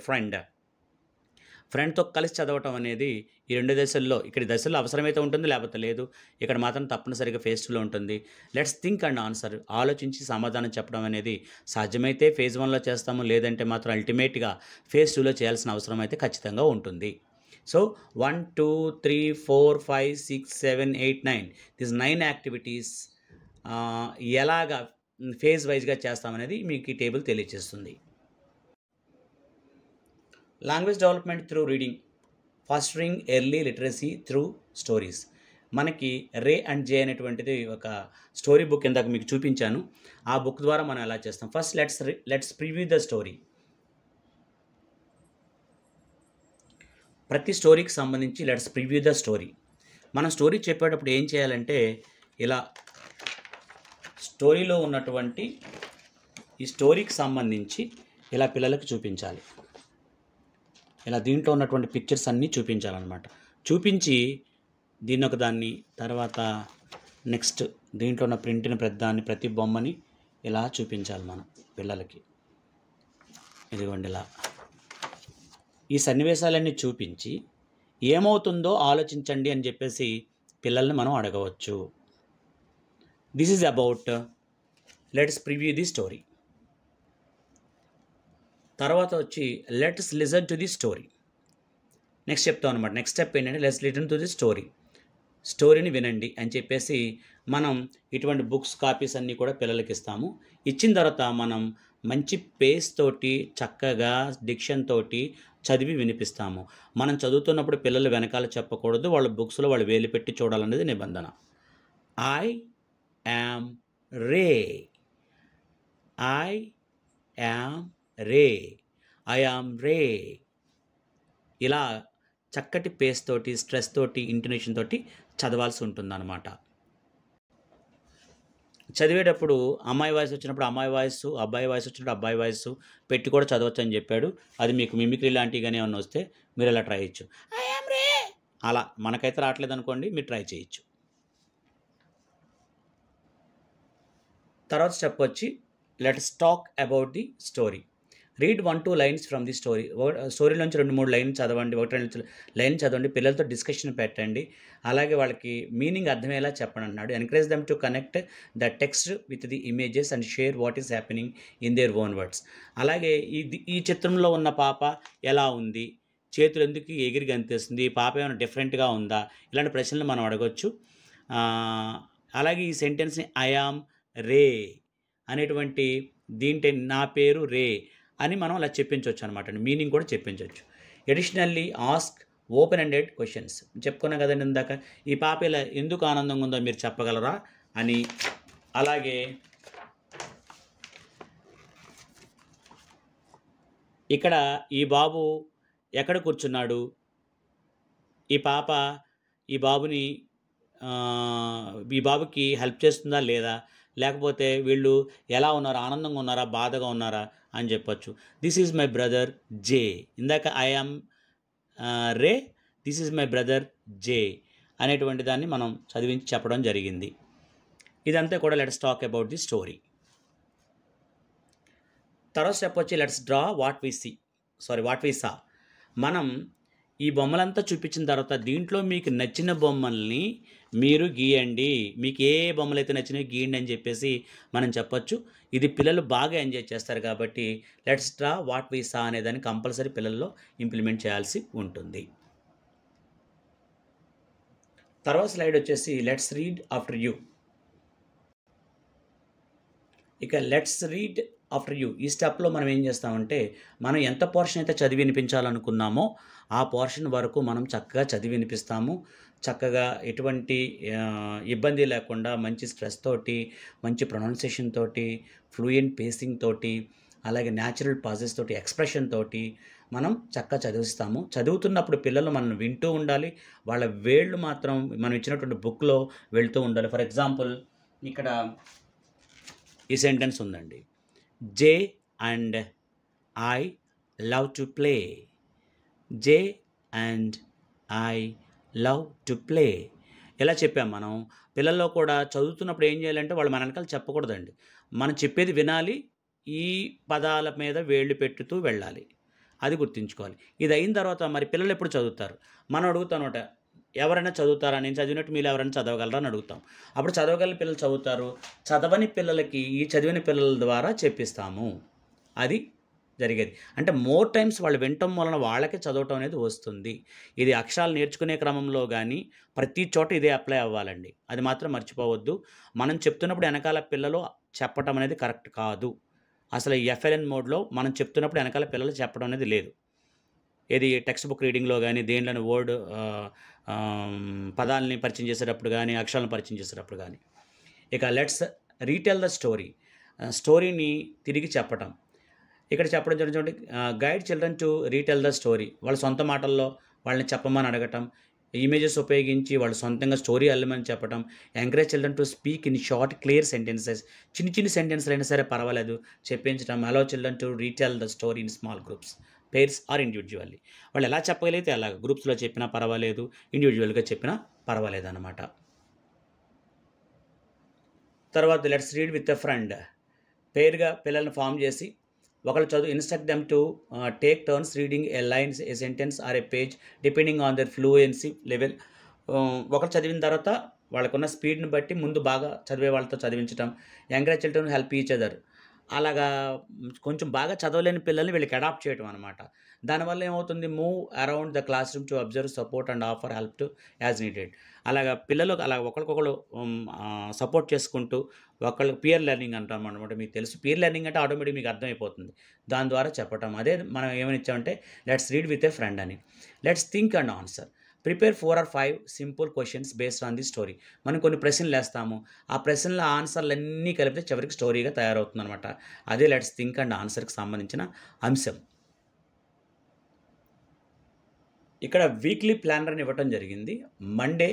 ఫ్రెండ్తో కలిసి చదవటం అనేది ఈ 2 దశల్లో, ఇక్కడ దశల్లో అవసరమైతే ఉంటుంది, లేకపోతే లేదు. ఇక్కడ మాత్రం తప్పనిసరిగా ఫేజ్ 2లో ఉంటుంది. లెట్స్ థింక్ అండ్ ఆన్సర్, ఆలోచించి సమాధానం చెప్పడం అనేది సాధ్యమైతే ఫేజ్ 1లో చేస్తాము, లేదంటే మాత్రం అల్టిమేట్గా ఫేజ్ 2లో చేయాల్సిన అవసరం అయితే ఖచ్చితంగా ఉంటుంది. సో 1 2 3 4 5 6 7 8 9 దిస్ 9 యాక్టివిటీస్ ఎలాగా ఫేజ్ వైజ్గా చేస్తామనేది మీకు ఈ టేబుల్ తెలియజేస్తుంది. Language development through reading, fostering early literacy through stories. మనకి రే అండ్ జే అనేటువంటిది ఒక స్టోరీ బుక్ ఇందాక మీకు చూపించాను. ఆ బుక్ ద్వారా మనం ఎలా చేస్తాం. First let's preview the story. ప్రతి స్టోరీకి సంబంధించి లెట్స్ ప్రివ్యూ ద స్టోరీ. మనం స్టోరీ చెప్పేటప్పుడు ఏం చేయాలంటే, ఇలా స్టోరీలో ఉన్నటువంటి ఈ స్టోరీకి సంబంధించి ఇలా పిల్లలకు చూపించాలి. ఇలా దీంట్లో ఉన్నటువంటి పిక్చర్స్ అన్నీ చూపించాలన్నమాట. చూపించి దీన్ని ఒకదాన్ని, తర్వాత నెక్స్ట్ దీంట్లో ఉన్న ప్రింట్ని పెద్దదాన్ని, ప్రతి బొమ్మని ఇలా చూపించాలి మనం పిల్లలకి. ఇదిగోండి ఇలా ఈ సన్నివేశాలన్నీ చూపించి ఏమవుతుందో ఆలోచించండి అని చెప్పేసి పిల్లల్ని మనం అడగవచ్చు. This is about let's preview the story. తర్వాత వచ్చి let's listen to the story. Next చెప్తాం అనమాట. నెక్స్ట్ స్టెప్ ఏంటంటే let's listen to the story, స్టోరీని వినండి అని చెప్పేసి మనం ఇటువంటి బుక్స్ కాపీస్ అన్నీ కూడా పిల్లలకి ఇస్తాము. ఇచ్చిన తర్వాత మనం మంచి పేస్ తోటి చక్కగా డిక్షన్ తోటి చదివి వినిపిస్తాము. మనం చదువుతున్నప్పుడు పిల్లలు వెనకాల చెప్పకూడదు, వాళ్ళ బుక్స్లో వాళ్ళు వేలు పెట్టి చూడాలనేది నిబంధన. I am Ray, I am Ray, I am Ray. ఇలా చక్కటి పేస్ తోటి, స్ట్రెస్ తోటి, ఇంటోనేషన్ తోటి చదవాల్సి ఉంటుందన్నమాట. చదివేటప్పుడు అమ్మాయి వాయిస్ వచ్చినప్పుడు అమ్మాయి వాయిస్, అబ్బాయి వాయిస్ వచ్చినప్పుడు అబ్బాయి వాయిస్ పెట్టి కూడా చదవచ్చు అని చెప్పాడు. అది మీకు మిమిక్రీ లాంటివిగానే ఏమన్నా వస్తే మీరు అలా ట్రై చేయొచ్చు. ఐ యామ్ రే అలా. మనకైతే రావట్లేదు అనుకోండి, మీరు ట్రై చేయొచ్చు. తర్వాత స్టెప్ వచ్చి let's talk about the story. Read 1-2 lines from the story. స్టోరీలోంచి 2-3 లైన్లు చదవండి, 1-2 లైన్ చదవండి, పిల్లలతో డిస్కషన్ పెట్టండి. అలాగే వాళ్ళకి మీనింగ్ అర్థమయ్యేలా చెప్పండి అన్నాడు. Encourage them to connect the text with the images and share what is happening in their own words. అలాగే ఈ చిత్రంలో ఉన్న పాప ఎలా ఉంది, చేతులు ఎందుకు ఎగిరి గంతేస్తుంది, ఈ పాప ఏమైనా డిఫరెంట్గా ఉందా, ఇలాంటి ప్రశ్నలు మనం అడగొచ్చు. అలాగే ఈ సెంటెన్స్ని ఐ యామ్ రే అనేటువంటి దీంట్లో నా పేరు రే అని మనం అలా చెప్పించవచ్చు అనమాట. మీనింగ్ కూడా చెప్పించవచ్చు. Additionally ask open ended questions. చెప్పుకున్నాం కదండి ఇందాక, ఈ పాప ఇలా ఎందుకు ఆనందంగా ఉందో మీరు చెప్పగలరా అని. అలాగే ఇక్కడ ఈ బాబు ఎక్కడ కూర్చున్నాడు, ఈ పాప ఈ బాబుకి హెల్ప్ చేస్తుందా లేదా, లేకపోతే వీళ్ళు ఎలా ఉన్నారు, ఆనందంగా ఉన్నారా, బాధగా ఉన్నారా అని చెప్పొచ్చు. This is my brother Jay. ఇందాక I am Ray, this is my brother Jay అనేటువంటి దాన్ని మనం చదివించి చెప్పడం జరిగింది. ఇదంతా కూడా let's talk about the story. తర్వాత స్టెప్ వచ్చి let's draw what we saw. మనం ఈ బొమ్మలంతా చూపించిన తర్వాత దీంట్లో మీకు నచ్చిన బొమ్మల్ని మీరు గీయండి, మీకు ఏ బొమ్మలు అయితే నచ్చినాయో గీయండి అని చెప్పేసి మనం చెప్పొచ్చు. ఇది పిల్లలు బాగా ఎంజాయ్ చేస్తారు కాబట్టి లెట్స్ డ్రా వాట్ వి సా అనేదాన్ని కంపల్సరీ పిల్లల్లో ఇంప్లిమెంట్ చేయాల్సి ఉంటుంది. తర్వాత స్లైడ్ వచ్చేసి లెట్స్ రీడ్ ఆఫ్టర్ యూ. ఇక లెట్స్ రీడ్ ఆఫ్టర్ యూ. ఈ స్టెప్‌లో మనం ఏం చేస్తామంటే, మనం ఎంత పోర్షన్ అయితే చదివి వినిపించాలనుకున్నామో, ఆ పోర్షన్ వరకు మనం చక్కగా చదివి వినిపిస్తాము. చక్కగా ఎటువంటి ఇబ్బంది లేకుండా మంచి స్ట్రెస్ తోటి, మంచి ప్రొనౌన్సియేషన్ తోటి, ఫ్లూయెంట్ పేసింగ్ తోటి, అలాగే న్యాచురల్ పాజెస్ తోటి, ఎక్స్‌ప్రెషన్ తోటి మనం చక్కగా చదివిస్తాము. చదువుతున్నప్పుడు పిల్లలు మనల్ని వింటూ ఉండాలి. వాళ్ళ వేళ్ళు మాత్రం మనం ఇచ్చినటువంటి బుక్‌లో వెళ్తూ ఉండాలి. ఫర్ ఎగ్జాంపుల్ ఇక్కడ ఈ సెంటెన్స్ ఉందండి. జే and I love to play. J and I love to play. ఇలా చెప్పాం మనం. పిల్లల్లో కూడా చదువుతున్నప్పుడు ఏం చేయాలంటే వాళ్ళు మన వెనకాల చెప్పకూడదండి. మనం చెప్పేది వినాలి. ఈ పదాల మీద వేళ్ళు పెట్టుతూ వెళ్ళాలి. అది గుర్తుంచుకోవాలి. ఇది అయిన తర్వాత మరి పిల్లలు ఎప్పుడు చదువుతారు? మనం అడుగుతామన్నమాట. ఎవరైనా చదువుతారా? నేను చదివినట్టు మీరు ఎవరైనా చదవగలరా అని అడుగుతాం. అప్పుడు చదవగల పిల్లలు చదువుతారు. చదవని పిల్లలకి ఈ చదివిన పిల్లల ద్వారా చెప్పిస్తాము. అది జరిగేది. అంటే మోర్ టైమ్స్ వాళ్ళు వినటం వలన వాళ్ళకే చదవటం అనేది వస్తుంది. ఇది అక్షరాలు నేర్చుకునే క్రమంలో గానీ, ప్రతి చోట ఇదే అప్లై అవ్వాలండి. అది మాత్రం మర్చిపోవద్దు. మనం చెప్తున్నప్పుడు ఎనకాల పిల్లలు చెప్పటం అనేది కరెక్ట్ కాదు. అసలు ఈ ఎఫ్ఎల్ఎన్ మోడ్‌లో మనం చెప్తున్నప్పుడు ఎనకాల పిల్లలు చెప్పడం అనేది లేదు. ఏది టెక్స్ట్ బుక్ రీడింగ్‌లో గానీ, దేంట్లోని వర్డ్ పదాల్ని పరిచయం చేసేటప్పుడు గానీ, అక్షరాలను పరిచయం చేసేటప్పుడు గానీ. ఇక లెట్స్ రీటెల్ ద స్టోరీ. స్టోరీని తిరిగి చెప్పటం. ఇక్కడ చెప్పడం చూడండి. Guide children to retell the story. వాళ్ళ సొంత మాటల్లో వాళ్ళని చెప్పమని అడగటం. ఇమేజెస్ ఉపయోగించి వాళ్ళు సొంతంగా స్టోరీ అల్లమని చెప్పటం. Encourage children to speak in short clear sentences. చిన్ని చిన్ని సెంటెన్స్‌లు అయినా సరే పర్వాలేదు చెప్పించడం. Allow children to retell the story in small groups, pairs or individually. వాళ్ళు ఎలా చెప్పగలిగితే అలాగ. గ్రూప్స్‌లో చెప్పినా పర్వాలేదు, ఇండివిడ్యువల్‌గా చెప్పినా పర్వాలేదన్నమాట. తర్వాత let's read with a friend. పెయిర్‌గా పిల్లల్ని ఫార్మ్ చేసి ఒకళ్ళు instruct them to take turns reading a line, a sentence or a page depending on their fluency level. ఒకళ్ళు చదివిన తర్వాత వాళ్ళకున్న స్పీడ్‌ని బట్టి ముందు బాగా చదివే వాళ్ళతో చదివించటం. Encourage children help each other. అలాగా కొంచెం బాగా చదవలేని పిల్లల్ని వీళ్ళకి అడాప్ట్ చేయటం అనమాట. దానివల్ల ఏమవుతుంది, move around the class room to observe, support and offer help to as needed. అలాగా పిల్లలు అలా ఒకళ్ళకొకళ్ళు సపోర్ట్ చేసుకుంటూ ఒకళ్ళకి పియర్ లెర్నింగ్ అంటాం అనమాట. మీకు తెలుసు పియర్ లెర్నింగ్ అంటే ఆటోమేటిక్ మీకు అర్థమైపోతుంది. దాని ద్వారా చెప్పటం. అదే మనం ఏమని ఇచ్చామంటే let's read with a friend అని. Let's think and answer. Prepare 4 or 5 simple questions based on the story. మనం కొన్ని ప్రశ్నలు వేస్తాము. ఆ ప్రశ్నల ఆన్సర్లన్నీ కలిపితే చివరికి స్టోరీగా తయారవుతుందనమాట. అదే లెట్స్ థింక్ అండ్ ఆన్సర్‌కి సంబంధించిన అంశం. ఇక్కడ వీక్లీ ప్లానర్‌ని ఇవ్వటం జరిగింది. మండే,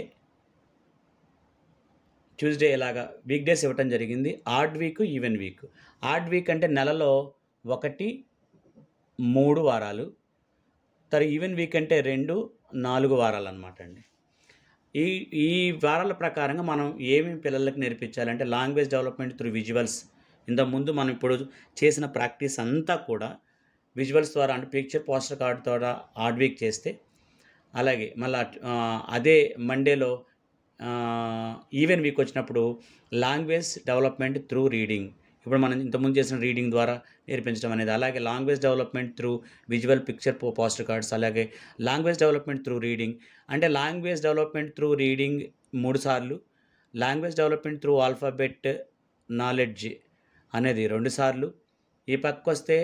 ట్యూస్డే ఇలాగా వీక్ డేస్ ఇవ్వటం జరిగింది. Odd week, even week. Odd week అంటే నెలలో 1, 3 వారాలు. ఈవెన్ వీక్ అంటే 2, 4 వారాలన్నమాట అండి. ఈ ఈ వారాల ప్రకారంగా మనం ఏమేమి పిల్లలకి నేర్పించాలంటే లాంగ్వేజ్ డెవలప్మెంట్ త్రూ విజువల్స్. ఇంతకుముందు మనం ఇప్పుడు చేసిన ప్రాక్టీస్ అంతా కూడా విజువల్స్ ద్వారా, అంటే పిక్చర్ పోస్టర్ కార్డ్ ద్వారా ఆడ్ వీక్ చేస్తే, అలాగే మళ్ళా అదే మండేలో ఈవెన్ వీక్ వచ్చినప్పుడు లాంగ్వేజ్ డెవలప్మెంట్ త్రూ రీడింగ్. ఇప్పుడు మనం ఇంతకుముందు చేసిన రీడింగ్ ద్వారా నేర్పించడం అనేది. అలాగే language development through visual picture poster cards. అలాగే లాంగ్వేజ్ డెవలప్మెంట్ త్రూ రీడింగ్ అంటే లాంగ్వేజ్ డెవలప్మెంట్ త్రూ రీడింగ్ 3 సార్లు, language development through alphabet knowledge అనేది 2 సార్లు. ఈ పక్కొస్తే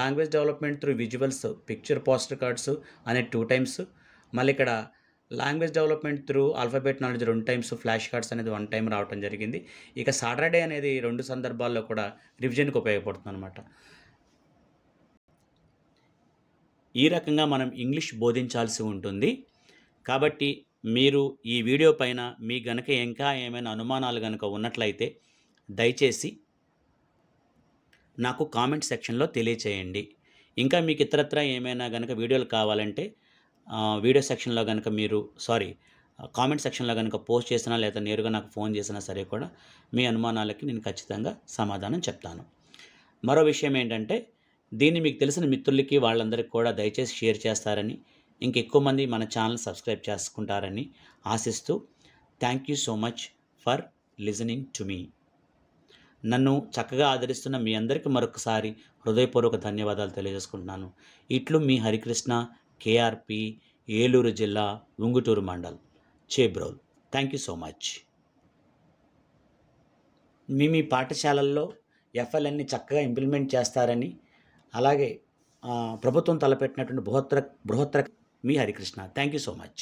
language development through visuals picture poster cards అనేది 2 టైమ్స్. మళ్ళీ ఇక్కడ language development through alphabet knowledge 2 times, flash cards అనేది 1 టైం రావటం జరిగింది. ఇక సాటర్డే అనేది 2 సందర్భాల్లో కూడా రివిజన్కి ఉపయోగపడుతుంది అనమాట. ఈ రకంగా మనం ఇంగ్లీష్ బోధించాల్సి ఉంటుంది. కాబట్టి మీరు ఈ వీడియో పైన మీకు గనక ఇంకా ఏమైనా అనుమానాలు గనక ఉన్నట్లయితే దయచేసి నాకు కామెంట్ సెక్షన్లో తెలియచేయండి. ఇంకా మీకు ఇతరత్రా ఏమైనా గనక వీడియోలు కావాలంటే వీడియో సెక్షన్లో కనుక కామెంట్ సెక్షన్లో కనుక పోస్ట్ చేసినా లేదా నేరుగా నాకు ఫోన్ చేసినా సరే కూడా మీ అనుమానాలకి నేను ఖచ్చితంగా సమాధానం చెప్తాను. మరో విషయం ఏంటంటే, దీన్ని మీకు తెలిసిన మిత్రులకి వాళ్ళందరికీ కూడా దయచేసి షేర్ చేస్తారని, ఇంకెక్కువ మంది మన ఛానల్ సబ్స్క్రైబ్ చేసుకుంటారని ఆశిస్తూ, thank you so much for listening to me. నన్ను చక్కగా ఆదరిస్తున్న మీ అందరికీ మరొకసారి హృదయపూర్వక ధన్యవాదాలు తెలియజేసుకుంటున్నాను. ఇట్లు మీ హరికృష్ణ, కేఆర్పి, ఏలూరు జిల్లా, Ungutur mandal, Chebrolu. Thank you so much. మీ పాఠశాలల్లో ఎఫ్ఎల్ఎన్ని చక్కగా ఇంప్లిమెంట్ చేస్తారని, అలాగే ప్రభుత్వం తలపెట్టినటువంటి బృహత్తర మీ Harikrishna. Thank you so much.